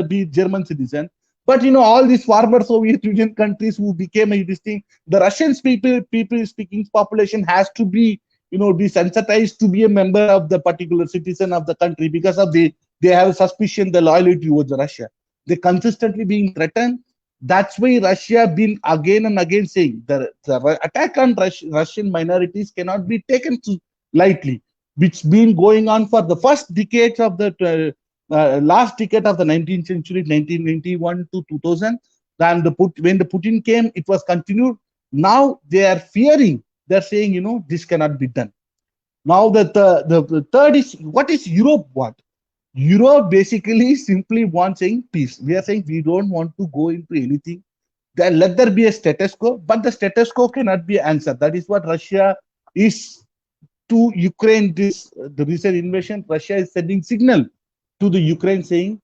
be German citizen. But all these former Soviet Union countries who became this thing, the Russian people speaking population has to be desensitized to be a member of the particular citizen of the country, because of they have a suspicion, the loyalty towards Russia. They consistently being threatened. That's why Russia been again and again saying the attack on Russian minorities cannot be taken lightly, which been going on for the first decades of the last decade of the 19th century, 1991 to 2000. Then when the Putin came, it was continued. Now they are fearing. They're saying, this cannot be done. Now the third is, what is Europe want? Europe basically simply wants saying peace. We are saying we don't want to go into anything. Then let there be a status quo, but the status quo cannot be answered. That is what Russia is to Ukraine. The recent invasion, Russia is sending signal to the Ukraine saying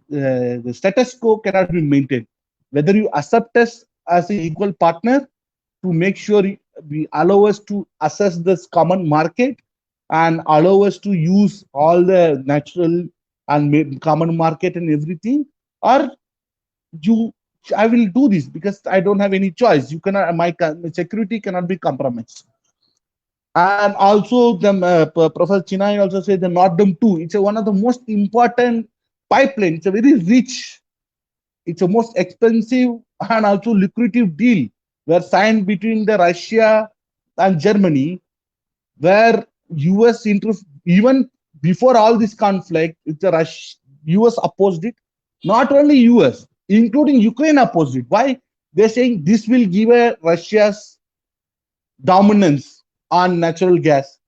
the status quo cannot be maintained. Whether you accept us as an equal partner to make sure we allow us to assess this common market and allow us to use all the natural and common market and everything, or I will do this because I don't have any choice. You cannot, my security cannot be compromised. And also the Professor Chenoy also said the Nord Stream 2. It's one of the most important pipeline. It's a very rich. It's a most expensive and also lucrative deal were signed between the Russia and Germany, where US interest, even before all this conflict, the US opposed it. Not only US, including Ukraine opposed it. Why? They're saying this will give Russia's dominance on natural gas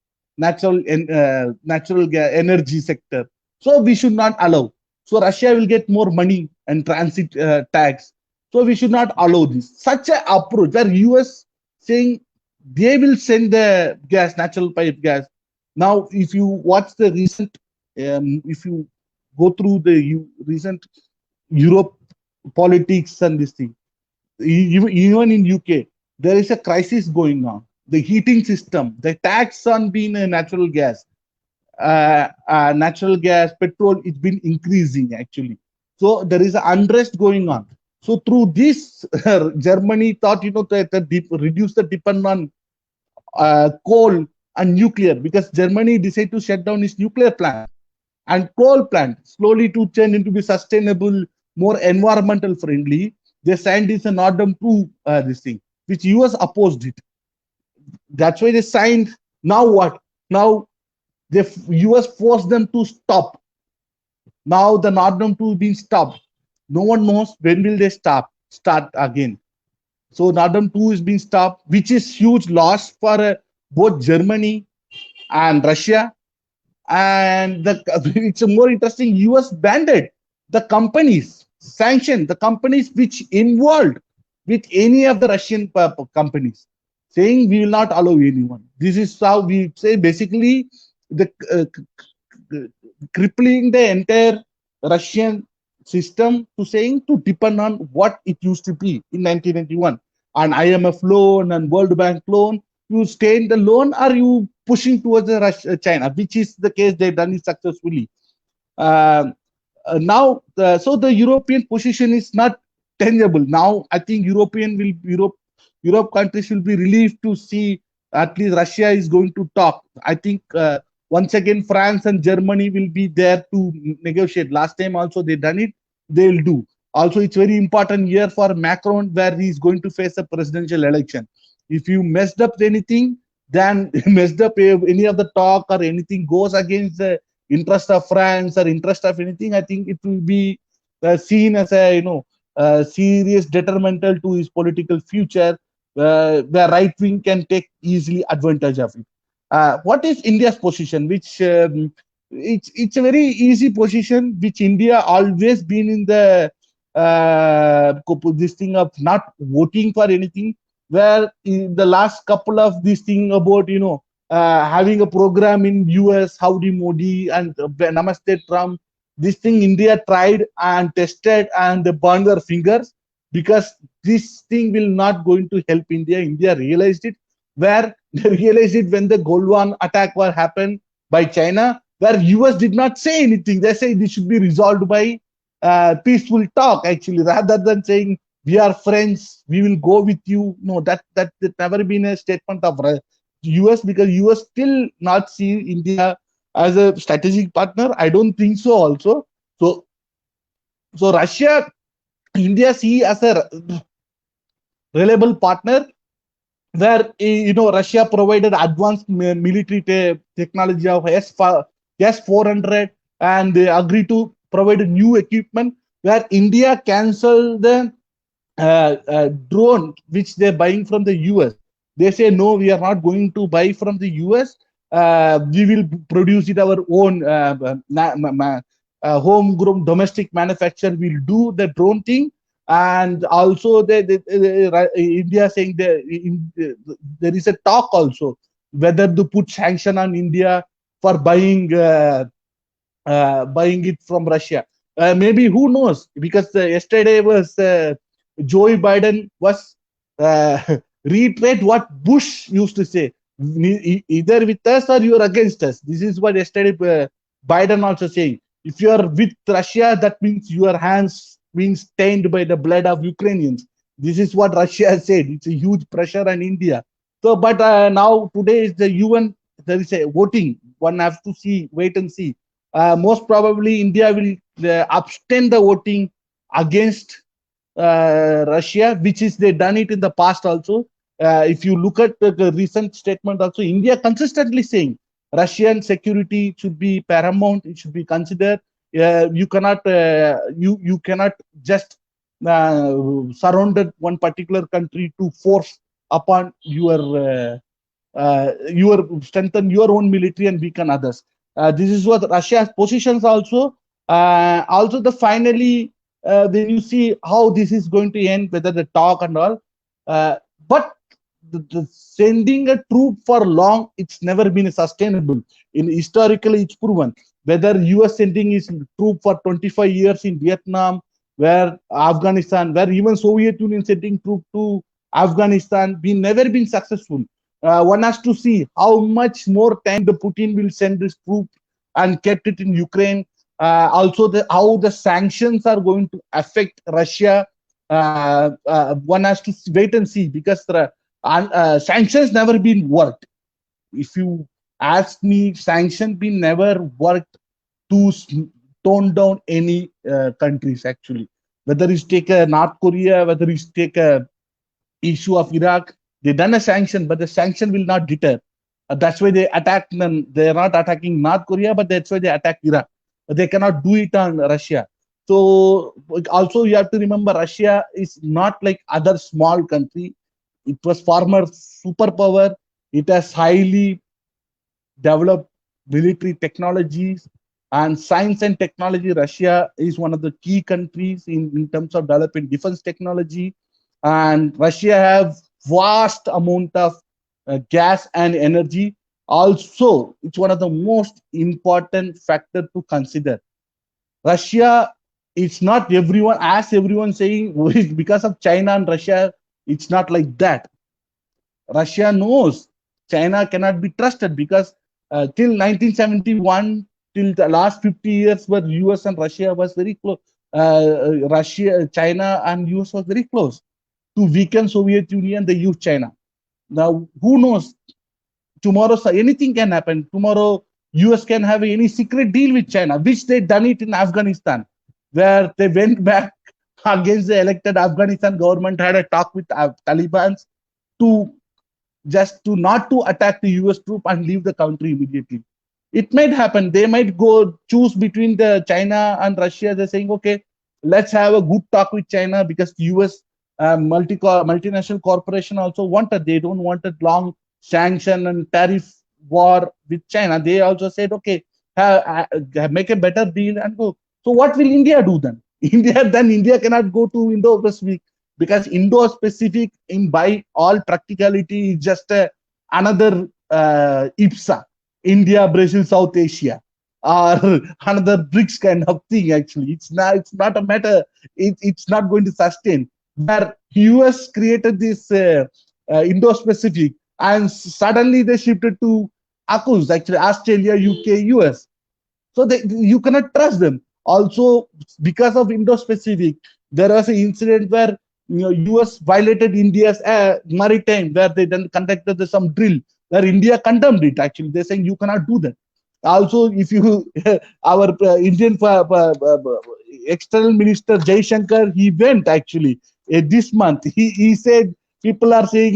energy sector. So we should not allow. So Russia will get more money and transit tax. So we should not allow this. Such an approach where US saying they will send the gas, natural pipe gas. Now, if you watch the recent, if you go through the recent Europe politics and this thing, even in UK, there is a crisis going on. The heating system, the tax on being a natural gas, petrol, it's been increasing actually. So there is an unrest going on. So through this, Germany thought, reduce the dependence on coal and nuclear, because Germany decided to shut down its nuclear plant and coal plant slowly to turn into be sustainable, more environmental friendly. They signed this and Nordam 2, this thing, which US opposed it. That's why they signed. Now what? Now the US forced them to stop. Now the Nordam 2 being stopped. No one knows when will they start again. So Nordam 2 is being stopped, which is huge loss for both Germany and Russia. And it's more interesting. US banned the companies, sanctioned the companies which involved with any of the Russian companies, saying we will not allow anyone. This is how we say basically the crippling the entire Russian system to saying to depend on what it used to be in 1991. An IMF loan and World Bank loan, you stay in the loan or you pushing towards the China, which is the case they've done it successfully. Now, so the European position is not tenable. Now, I think Europe countries will be relieved to see at least Russia is going to talk. I think once again, France and Germany will be there to negotiate. Last time also they done it, they'll do. Also, it's very important year for Macron where he's going to face a presidential election. If you messed up anything, then messed up any of the talk or anything goes against the interest of France or interest of anything, I think it will be seen as a serious detrimental to his political future, where right wing can take easily advantage of it. What is India's position? Which it's a very easy position, which India always been in the this thing of not voting for anything. Where in the last couple of this thing about having a program in US, Howdy Modi and Namaste Trump, this thing India tried and tested and they burned their fingers, because this thing will not going to help India. India realized it, where they realized it when the Golwan attack was happened by China, where US did not say anything. They say this should be resolved by peaceful talk, actually, rather than saying we are friends, we will go with you. No, that never been a statement of US, because US still not see India as a strategic partner. I don't think so also. So Russia, India see as a reliable partner, where Russia provided advanced military technology of S-400, and they agreed to provide new equipment, where India cancelled the drone which they're buying from the US. They say no, we are not going to buy from the US. We will produce it our own homegrown domestic manufacturer will do the drone thing. And also India saying there is a talk also whether to put sanction on India for buying it from Russia. Maybe, who knows, because yesterday was Joe Biden was reiterate what Bush used to say, either with us or you are against us. This is what yesterday Biden also saying. If you are with Russia, that means your hands being stained by the blood of Ukrainians. This is what Russia said. It's a huge pressure on India. So, but now today is the UN. There is a voting. One has to wait and see. Most probably India will abstain the voting against Russia, which is they done it in the past also. If you look at the recent statement also, India consistently saying Russian security should be paramount. It should be considered. You cannot just surround one particular country to force upon your strengthen your own military and weaken others. This is what Russia's positions also. Also, the finally, when you see how this is going to end, whether the talk and all, but the sending a troop for long, it's never been sustainable. In historically, it's proven. Whether US sending its troop for 25 years in Vietnam, where Afghanistan, where even Soviet Union sending troop to Afghanistan, we never been successful. One has to see how much more time the Putin will send this troop and kept it in Ukraine. Also, how the sanctions are going to affect Russia. One has to wait and see, because sanctions never been worked. If you ask me, sanctions been never worked to tone down any countries actually. Whether it's take a North Korea, whether it's take a issue of Iraq, they done a sanction, but the sanction will not deter. That's why they attack them. They are not attacking North Korea, but that's why they attack Iraq. They cannot do it on Russia. So also you have to remember, Russia is not like other small country. It was former superpower. It has highly developed military technologies and science and technology. Russia is one of the key countries in terms of developing defense technology. And Russia have vast amount of gas and energy. Also, it's one of the most important factor to consider. Russia, it's not everyone, as everyone saying, because of China and Russia, it's not like that. Russia knows China cannot be trusted, because till 1971, till the last 50 years, where US and Russia was very close. Russia, China and US was very close. To weaken Soviet Union, they use China. Now, who knows? Tomorrow, anything can happen. Tomorrow, US can have any secret deal with China, which they done it in Afghanistan, where they went back against the elected Afghanistan government, had a talk with Taliban to just to not to attack the US troop and leave the country immediately. It might happen. They might go choose between the China and Russia. They're saying, okay, let's have a good talk with China, because US multinational corporation also wanted. They don't want a long sanction and tariff war with China. They also said, okay, make a better deal and go. So what will India do then? India cannot go to Indo-Pacific, because Indo-Pacific, in by all practicality, is just another IPSA, India, Brazil, South Asia, or another BRICS kind of thing. Actually, it's not a matter. It's not going to sustain. Where US created this Indo-Pacific, and suddenly they shifted to AUKUS, actually Australia, UK, US. So you cannot trust them. Also, because of Indo-Pacific, there was an incident where US violated India's maritime, where they then conducted some drill, where India condemned it. Actually, they're saying you cannot do that. Also, if you our Indian external minister Jaishankar, he went actually this month. He said people are saying,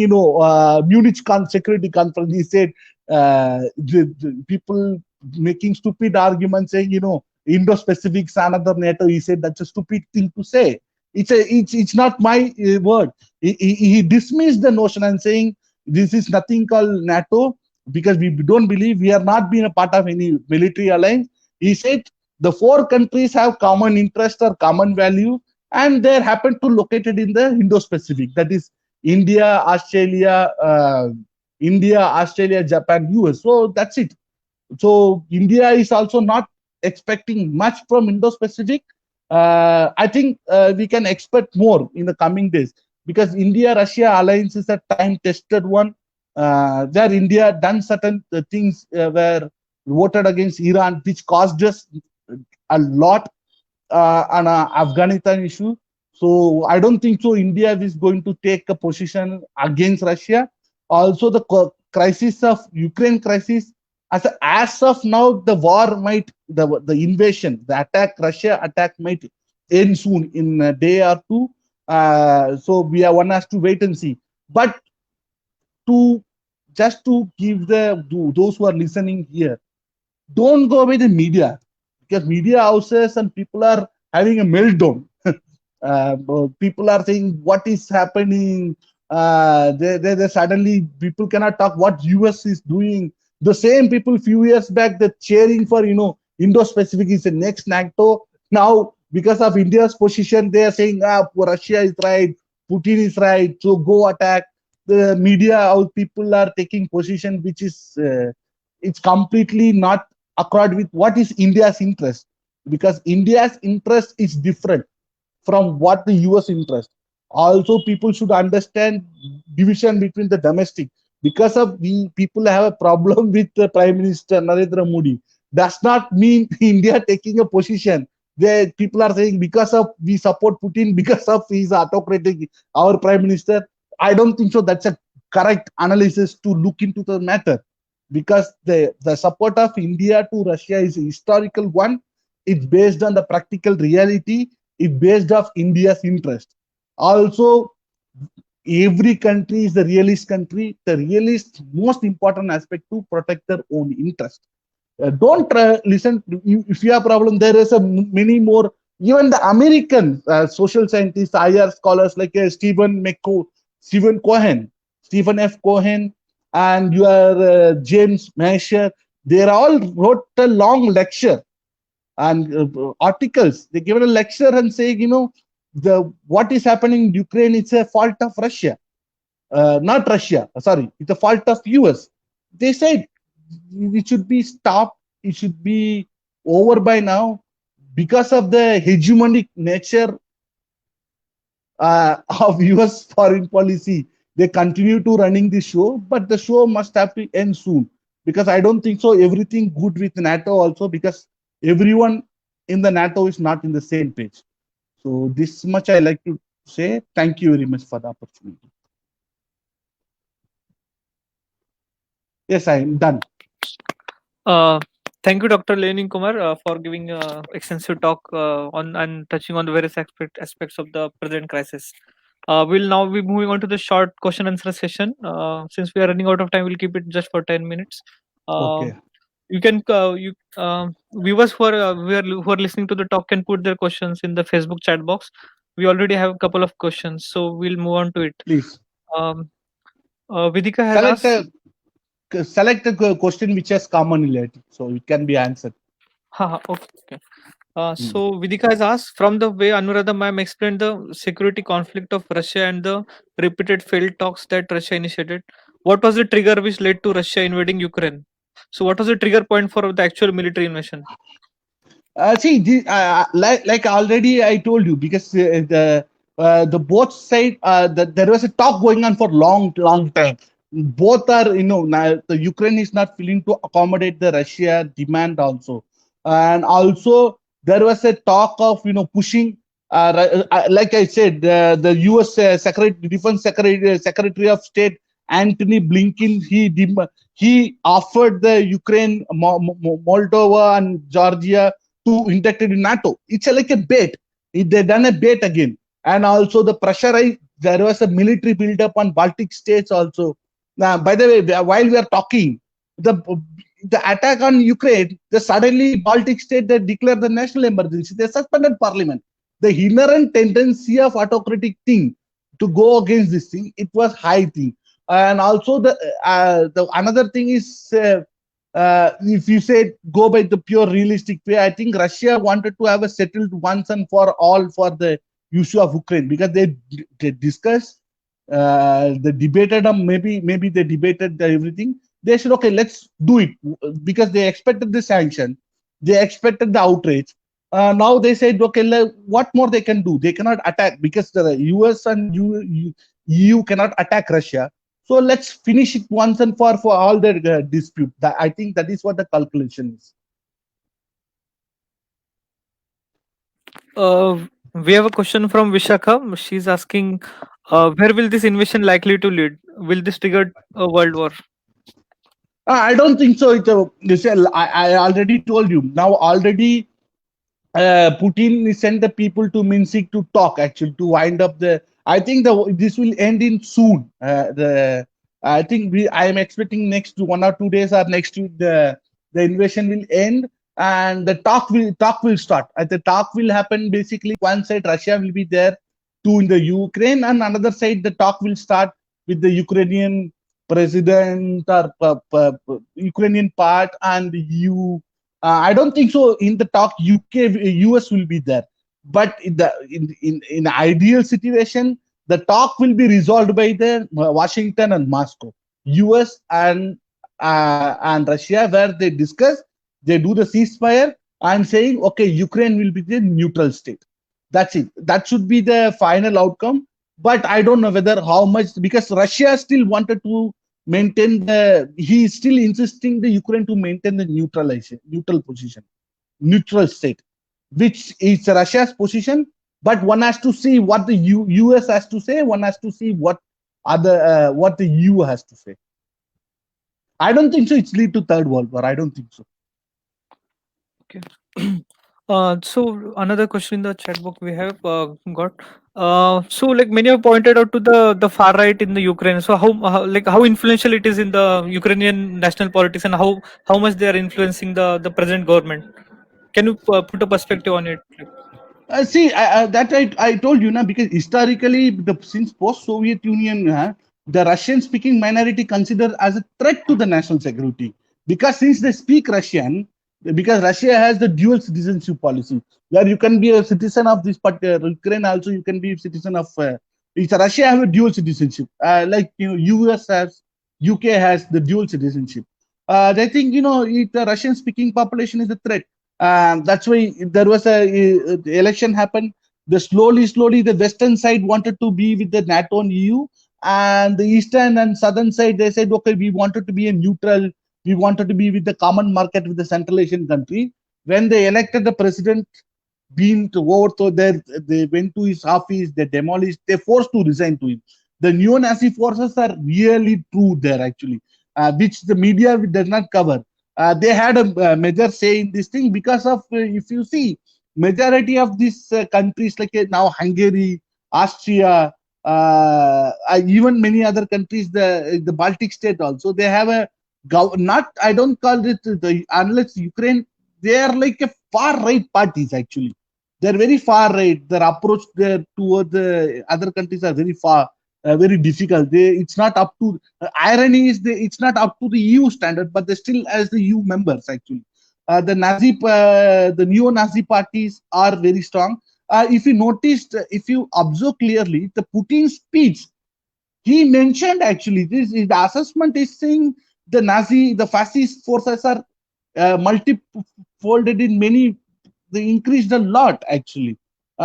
Munich security conference. He said the people making stupid arguments, saying, Indo-Pacific's another NATO. He said that's a stupid thing to say. It's not my word. He dismissed the notion and saying this is nothing called NATO, because we don't believe, we are not being a part of any military alliance. He said the four countries have common interest or common value, and they happen to located in the Indo-Pacific. That is India, Australia, Japan, US. So that's it. So India is also not expecting much from Indo-Pacific. I think we can expect more in the coming days, because India-Russia alliance is a time-tested one, where India done certain things, where voted against Iran, which caused us a lot on Afghanistan issue. So I don't think so India is going to take a position against Russia. Also, the crisis of Ukraine crisis, as of now, the war might, the invasion, the attack, Russia attack might end soon, in a day or two. So one has to wait and see. But just to give those who are listening here, don't go with the media, because media houses and people are having a meltdown. People are saying what is happening. They suddenly people cannot talk what US is doing. The same people few years back, they're cheering for Indo-Pacific is the next NATO. Now, because of India's position, they are saying, Russia is right, Putin is right, so go attack. The media, our people are taking position which is it's completely not accord with what is India's interest, because India's interest is different from what the US interest. Also, people should understand division between the domestic. Because of the people have a problem with the Prime Minister Narendra Modi, does not mean India taking a position. The people are saying because of we support Putin because of his autocratic our Prime Minister. I don't think so. That's a correct analysis to look into the matter, because the support of India to Russia is a historical one. It's based on the practical reality. It's based off India's interest. Also, every country is the realist country. The realist most important aspect to protect their own interest. Don't listen. If you have a problem, there is a many more. Even the American social scientists, IR scholars like Stephen Cohen, Stephen F. Cohen, and your James Masher, they all wrote a long lecture and articles. They given a lecture and saying, the what is happening in Ukraine, it's a fault of Russia, not Russia. Sorry, it's a fault of US. They said it should be stopped. It should be over by now because of the hegemonic nature of US foreign policy. They continue to running the show, but the show must have to end soon, because I don't think so everything good with NATO also, because everyone in the NATO is not in the same page. So this much I like to say. Thank you very much for the opportunity. Yes, I am done. Thank you, Dr. Lenin Kumar, for giving extensive talk on and touching on the various aspects of the present crisis. We'll now be moving on to the short question answer session. Since we are running out of time, we'll keep it just for 10 minutes. Okay. You can viewers who are listening to the talk can put their questions in the Facebook chat box. We already have a couple of questions, so we'll move on to it. Please. Vidika has asked. Select a question which has common related, so it can be answered. Okay. So Vidika has asked, from the way Anuradha ma'am explained the security conflict of Russia and the repeated failed talks that Russia initiated, what was the trigger which led to Russia invading Ukraine? So what was the trigger point for the actual military invasion? Like already I told you, because the both side there was a talk going on for long time. Both are, now the Ukraine is not willing to accommodate the Russia demand also, and also there was a talk of pushing. Like I said, the U.S. Defense Secretary of State Antony Blinken, he offered the Ukraine, Moldova, and Georgia to inducted in NATO. It's like a bait. They done a bait again, and also the pressure. There was a military build-up on Baltic states also. Now, by the way, while we are talking, the attack on Ukraine, suddenly Baltic state they declared the national emergency. They suspended parliament. The inherent tendency of autocratic thing to go against this thing, it was high thing. And also the another thing is, if you say go by the pure realistic way, I think Russia wanted to have a settled once and for all for the issue of Ukraine, because they discussed, they debated on maybe they debated everything. They said, okay, let's do it, because they expected the sanction, they expected the outrage. Now they said, okay, what more they can do? They cannot attack, because the US and EU cannot attack Russia. So let's finish it once and for all the dispute. I think that is what the calculation is. We have a question from Vishakha. She's asking, where will this invasion likely to lead? Will this trigger a world war? I don't think so. I already told you. Now already Putin sent the people to Minsk to talk, actually, to wind up the. I think this will end in soon. I think I am expecting next 1 or 2 days or next week the invasion will end, and the talk will start. The talk will happen basically. One side Russia will be there, two in the Ukraine, and another side the talk will start with the Ukrainian president or Ukrainian part and the EU I don't think so. In the talk, US will be there, but in ideal situation, the talk will be resolved by the Washington and Moscow, US and Russia, where they discuss, they do the ceasefire, and saying, okay, Ukraine will be the neutral state. That's it. That should be the final outcome. But I don't know whether how much, because Russia still wanted to maintain he is still insisting the Ukraine to maintain the neutral position, neutral state, which is Russia's position. But one has to see what the US has to say. One has to see what what the EU has to say. I don't think so. It's lead to third world war. I don't think so. Okay. So another question in the chat box we have got. So like many have pointed out to the far right in the Ukraine. So how influential it is in the Ukrainian national politics, and how much they are influencing the present government. Can you put a perspective on it? See, that I told you now, because historically, since post-Soviet Union, the Russian-speaking minority considered as a threat to the national security, because since they speak Russian, because Russia has the dual citizenship policy, where you can be a citizen of this particular Ukraine, also you can be a citizen of. It's Russia have a dual citizenship, like US has, UK has the dual citizenship. They think the Russian-speaking population is a threat. That's why there was the election happened. Slowly, the western side wanted to be with the NATO and EU, and the eastern and southern side, they said, okay, we wanted to be a neutral. We wanted to be with the common market with the Central Asian country. When they elected the president, been to overthrow there, they went to his office, they demolished, they forced to resign to him. The neo-Nazi forces are really true there, actually, which the media does not cover. They had a major say in this thing, because of, if you see, majority of these countries like now Hungary, Austria, even many other countries, the Baltic state also, they have a not, I don't call it unless Ukraine, they are like a far right parties, actually. They're very far right. Their approach there toward the other countries are very far, very difficult. It's not up to. Irony is it's not up to the EU standard, but they still as the EU members, actually. The neo-Nazi parties are very strong. If you noticed, if you observe clearly, the Putin speech, he mentioned, actually, the assessment is saying the fascist forces are multi-folded in many, they increased a lot, actually.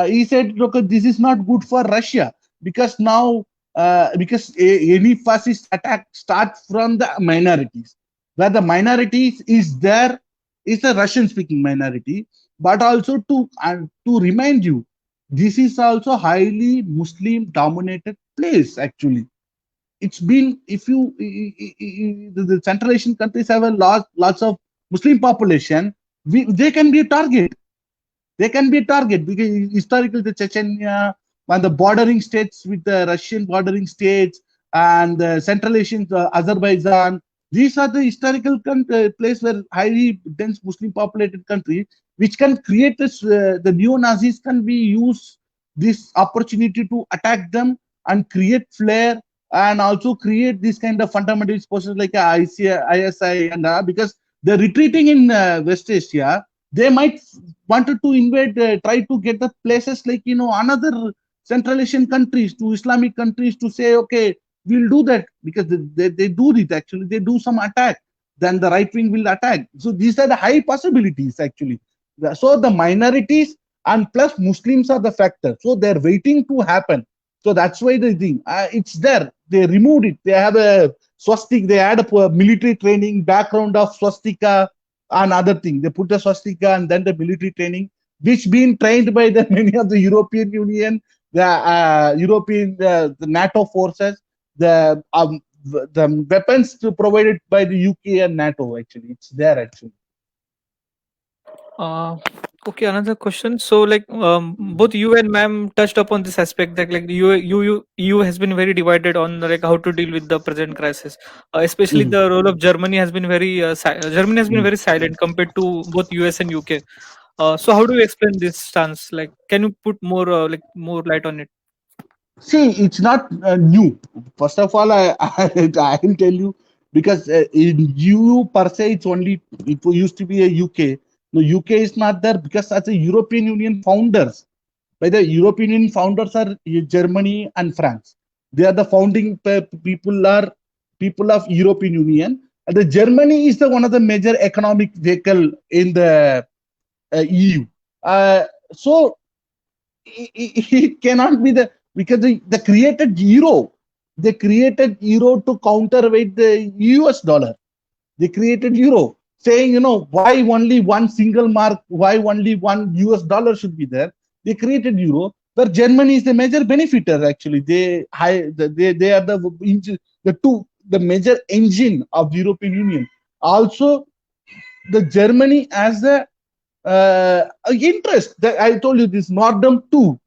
He said, look, this is not good for Russia, because now, because any fascist attack starts from the minorities, where the minorities is there, is a Russian-speaking minority, but also to remind you, this is also highly Muslim-dominated place, actually. It's been, if you the Central Asian countries have a lots of Muslim population, they can be a target. They can be a target, because historically the Chechnya and the bordering states with the Russian bordering states and the Central Asian, Azerbaijan, these are the historical place where highly dense Muslim populated country, which can create this, the neo-Nazis can be use this opportunity to attack them and create flare, and also create this kind of fundamentalist forces like ISI, and because they're retreating in West Asia, they might wanted to invade, try to get the places like another Central Asian countries, to Islamic countries, to say, okay, we'll do that, because they do it, actually. They do some attack, then the right wing will attack. So these are the high possibilities, actually. So the minorities and plus Muslims are the factor. So they're waiting to happen. So that's why the thing, it's there. They removed it. They have a swastika. They had a military training background of swastika and other thing. They put the swastika and then the military training, which been trained by the many of the European Union, the NATO forces, the weapons provided by the UK and NATO. Actually, it's there, actually. Okay, another question. So, like, both you and ma'am touched upon this aspect that, like, the EU has been very divided on like how to deal with the present crisis. Especially the role of Germany has been Germany has been very silent compared to both US and UK. So, how do you explain this stance? Like, can you put more more light on it? See, it's not new. First of all, I will tell you, because in EU per se, it used to be a UK. No, UK is not there because as a European Union founders, by the European Union founders are Germany and France. They are the founding people of European Union. And the Germany is the one of the major economic vehicle in the EU. So it cannot be because they created euro. They created euro to counterweight the US dollar. They created euro, saying, why only one single mark, why only one US dollar should be there. They created euro, where Germany is the major benefiter. Actually, they are the major engine of the European Union. Also, the Germany as a interest. That I told you this Nordam 2.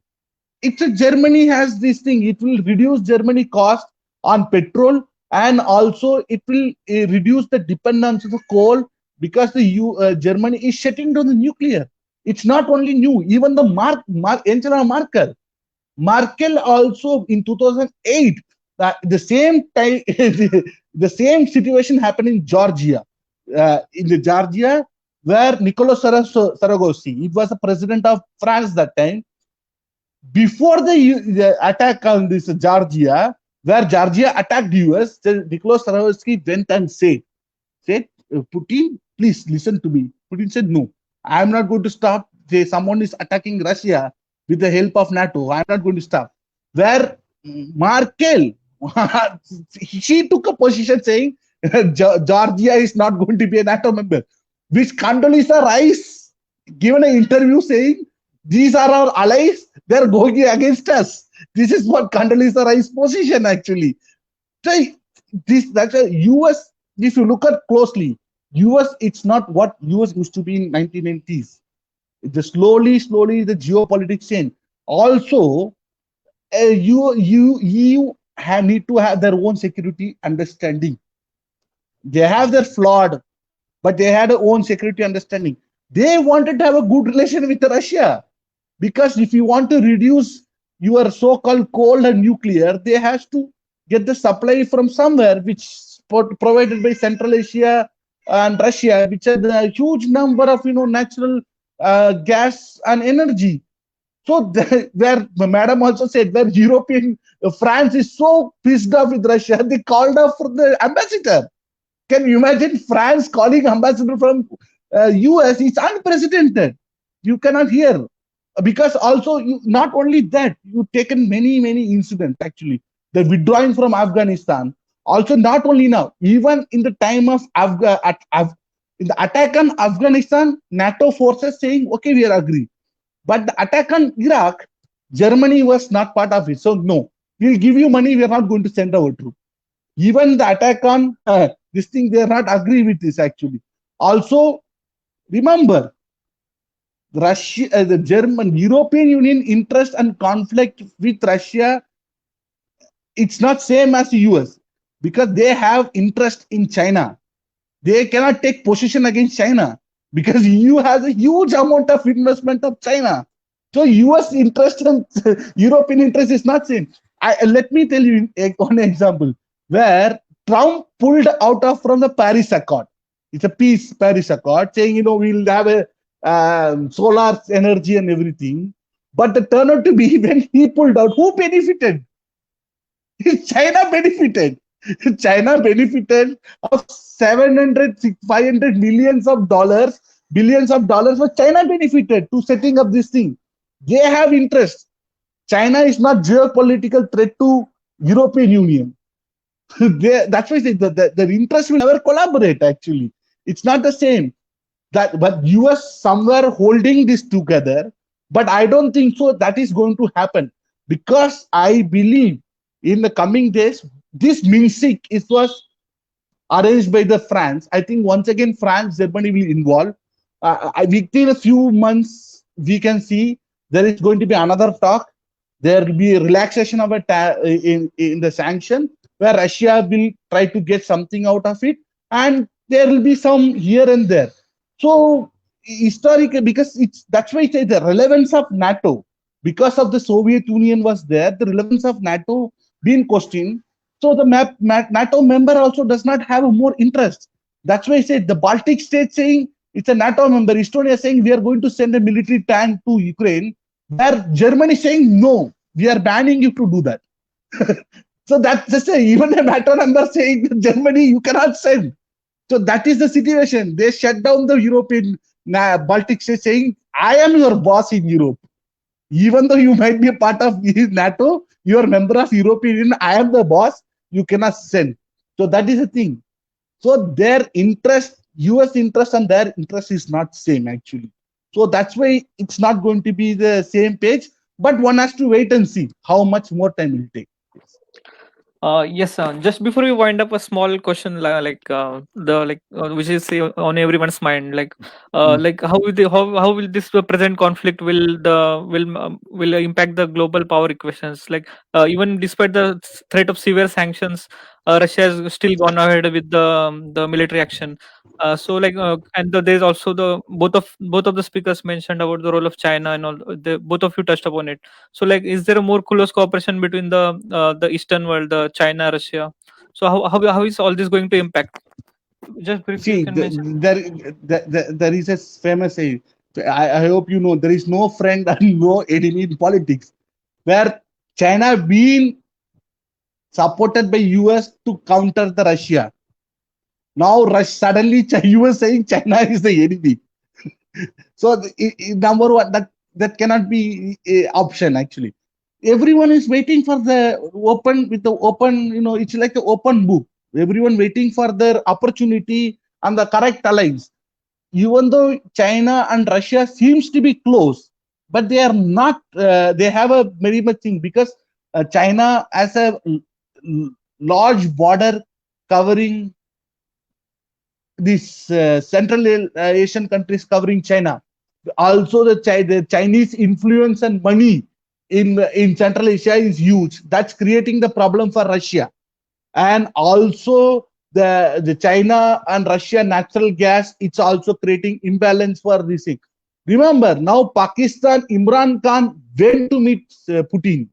It's a Germany has this thing. It will reduce Germany cost on petrol, and also it will reduce the dependence of the coal, because the Germany is shutting down the nuclear. It's not only new. Even the Angela Merkel also in 2008, the same time, the same situation happened in Georgia. In the Georgia, where Nicolas Sarkozy, it was the president of France that time, before the attack on this Georgia, where Georgia attacked US, Nicolas Sarkozy went and said, Putin, please listen to me. Putin said, no, I'm not going to stop. Someone is attacking Russia with the help of NATO. I'm not going to stop. Where Merkel, she took a position saying Georgia is not going to be a NATO member, which Condoleezza Rice given an interview saying, these are our allies, they're going against us. This is what Condoleezza Rice's position actually. So that's a US, if you look at closely, US, it's not what US used to be in 1990s. The slowly the geopolitics change. Also, EU need to have their own security understanding. They have their flawed, but they had their own security understanding. They wanted to have a good relation with Russia, because if you want to reduce your so-called coal and nuclear, they have to get the supply from somewhere, which provided by Central Asia and Russia, which are the huge number of natural gas and energy. So where Madam also said, where European France is so pissed off with Russia, they called off for the ambassador. Can you imagine France calling ambassador from US? It's unprecedented. You cannot hear. Because also, not only that, you've taken many incidents actually. The withdrawing from Afghanistan. Also, not only now, even in the time of in the attack on Afghanistan, NATO forces saying, okay, we are agree. But the attack on Iraq, Germany was not part of it. So no, we'll give you money, we are not going to send our troops. Even the attack on this thing, they are not agree with this actually. Also, remember, Russia, the European Union interest and conflict with Russia, it's not same as the US, because they have interest in China. They cannot take position against China because EU has a huge amount of investment of China. So US interest and European interest is not same. Let me tell you one example where Trump pulled out from the Paris Accord. It's a peace Paris Accord saying, we'll have a solar energy and everything. But the turn out to be when he pulled out, who benefited? China benefited. China benefited of 500 millions of dollars, billions of dollars, but China benefited to setting up this thing. They have interest. China is not geopolitical threat to European Union. That's why the interest will never collaborate actually. It's not the same. But US somewhere holding this together, but I don't think so that is going to happen, because I believe in the coming days, this MITSOG was arranged by the France. I think once again, France, Germany will involve. Within a few months, we can see there is going to be another talk. There will be a relaxation of in the sanction, where Russia will try to get something out of it, and there will be some here and there. So historically, because that's why I say the relevance of NATO, because of the Soviet Union was there, the relevance of NATO being questioned. So the NATO member also does not have a more interest. That's why I said the Baltic states saying It's a NATO member. Estonia saying we are going to send a military tank to Ukraine, where Germany saying no, we are banning you to do that. So that's just even a NATO member saying Germany you cannot send. So that is the situation. They shut down the European Baltic states, saying I am your boss in Europe. Even though you might be a part of NATO, you are a member of European Union. I am the boss. You cannot send. So that is the thing. So their interest, US interest and their interest is not same actually. So that's why it's not going to be the same page, but one has to wait and see how much more time it will take. Yes, just before we wind up, a small question, which is on everyone's mind, like how will this present conflict will impact the global power equations? Like, even despite the threat of severe sanctions, Russia has still gone ahead with the military action. There's also the both of the speakers mentioned about the role of China, and all the both of you touched upon it. So, like, is there a more close cooperation between the Eastern world, the China, Russia? So, how is all this going to impact? Just briefly, you See, can mention. there is a famous saying. I hope you know there is no friend and no enemy in politics. Where China being supported by US to counter the Russia. Now suddenly US saying China is the enemy. So number one, that cannot be a option actually. Everyone is waiting for the open, it's like an open book. Everyone waiting for their opportunity and the correct allies. Even though China and Russia seems to be close, but they are not. They have a very much thing because China has a large border covering these Central Asian countries covering China. Also, the Chinese influence and money in Central Asia is huge. That's creating the problem for Russia, and also the China and Russia natural gas. It's also creating imbalance for this thing. Remember, now Pakistan, Imran Khan went to meet Putin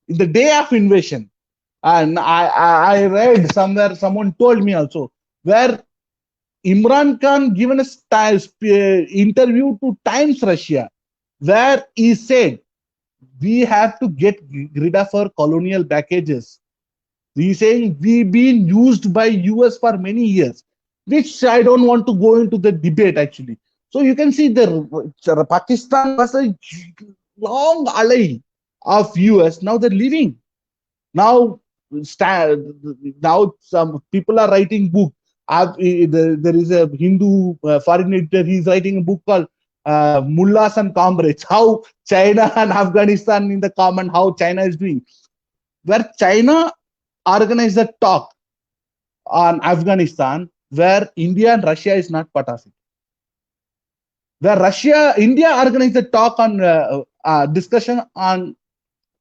in the day of invasion, and I read somewhere, someone told me also, where Imran Khan given a interview to Times Russia, where he said we have to get rid of our colonial packages. He's saying we've been used by US for many years, which I don't want to go into the debate actually. So you can see the Pakistan was a long ally of US. Now they're leaving. Now, now some people are writing book. There is a Hindu foreign editor. He's writing a book called Mullahs and Comrades. How China and Afghanistan in the common, how China is doing. Where China organized a talk on Afghanistan, where India and Russia is not part of it. Where India organized a talk on discussion on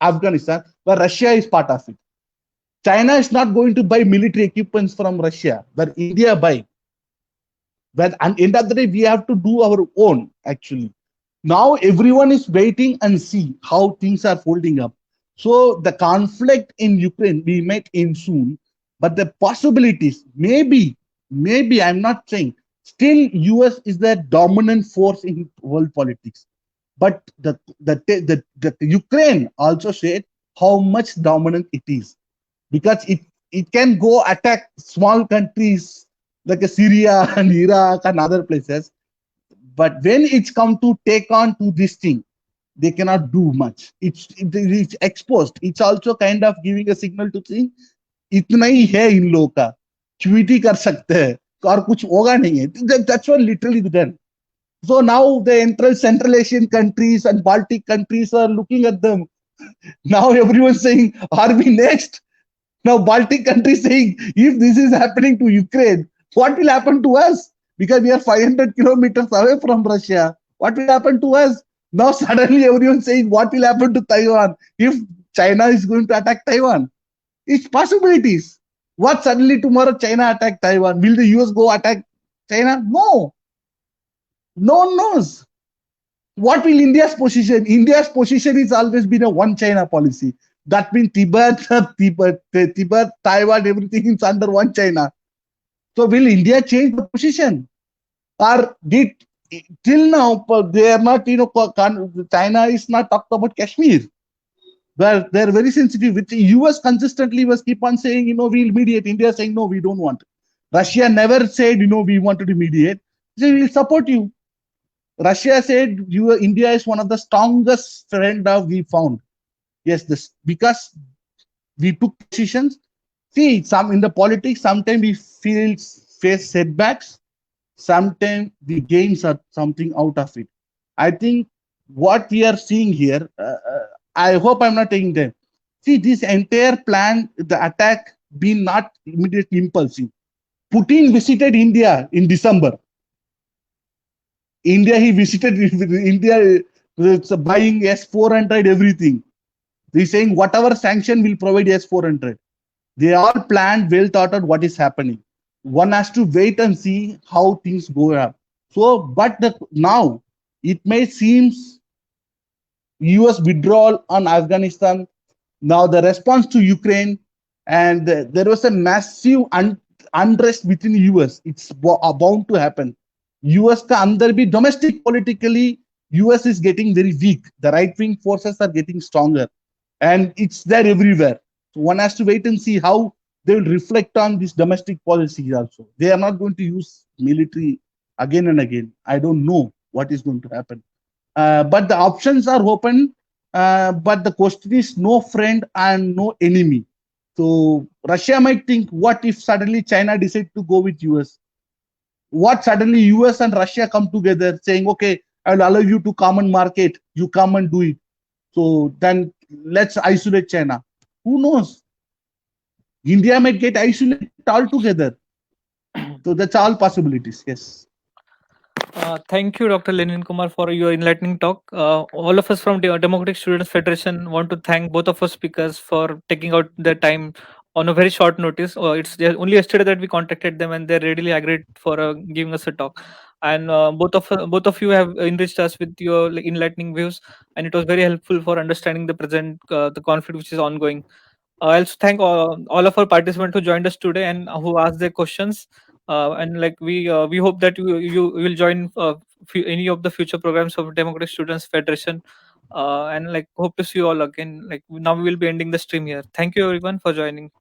Afghanistan, where Russia is part of it. China is not going to buy military equipments from Russia, where India buy. But at the end of the day, we have to do our own, actually. Now everyone is waiting and see how things are folding up. So the conflict in Ukraine, we might end soon, but the possibilities, maybe, I'm not saying, still US is the dominant force in world politics. But the Ukraine also said how much dominant it is, because it can go attack small countries like Syria and Iraq and other places. But when it's come to take on to this thing, they cannot do much. It's exposed. It's also kind of giving a signal to think, इतना ही है इन लोगों का, चुईटी कर सकते हैं और कुछ होगा नहीं है. That's what literally done. So now the Central Asian countries and Baltic countries are looking at them. Now everyone's saying, are we next? Now Baltic countries saying, if this is happening to Ukraine, what will happen to us? Because we are 500 kilometers away from Russia. What will happen to us? Now suddenly everyone's saying, what will happen to Taiwan if China is going to attack Taiwan? It's possibilities. What suddenly tomorrow China attack Taiwan? Will the US go attack China? No. No one knows. What will India's position? India's position has always been a one China policy. That means Tibet, Taiwan, everything is under one China. So will India change the position? Or did till now they are not, China is not talked about Kashmir. They're very sensitive. Which US consistently was keep on saying, we'll mediate. India saying no, we don't want. Russia never said, we wanted to mediate. They will support you. Russia said India is one of the strongest friend of we found. Yes, this because we took decisions. See, some in the politics, sometimes we face setbacks, sometimes we gain something out of it. I think what we are seeing here, I hope I'm not taking them. See, this entire plan, the attack, been not immediately impulsive. Putin visited India in December. India, he visited India, buying S-400, everything. He's saying whatever sanction will provide S-400. They all planned, well thought out what is happening. One has to wait and see how things go up. So, but now it may seem US withdrawal on Afghanistan, now the response to Ukraine, and there was a massive unrest within US. It's bound to happen. US ka andar bhi domestic politically, US is getting very weak. The right-wing forces are getting stronger, and it's there everywhere. So one has to wait and see how they will reflect on this domestic policy also. They are not going to use military again and again. I don't know what is going to happen. But the options are open. But the question is no friend and no enemy. So Russia might think, what if suddenly China decide to go with US? What suddenly US and Russia come together saying, okay, I will allow you to common market. You come and do it. So then let's isolate China. Who knows? India might get isolated altogether. So that's all possibilities. Yes. Thank you, Dr. Lenin Kumar, for your enlightening talk. All of us from the Democratic Students Federation want to thank both of our speakers for taking out their time on a very short notice. It's only yesterday that we contacted them, and they readily agreed for giving us a talk. And both of you have enriched us with your enlightening views, and it was very helpful for understanding the present the conflict which is ongoing. I also thank all of our participants who joined us today and who asked their questions. And we hope that you will join any of the future programs of Democratic Students Federation. And hope to see you all again. Now we will be ending the stream here. Thank you everyone for joining.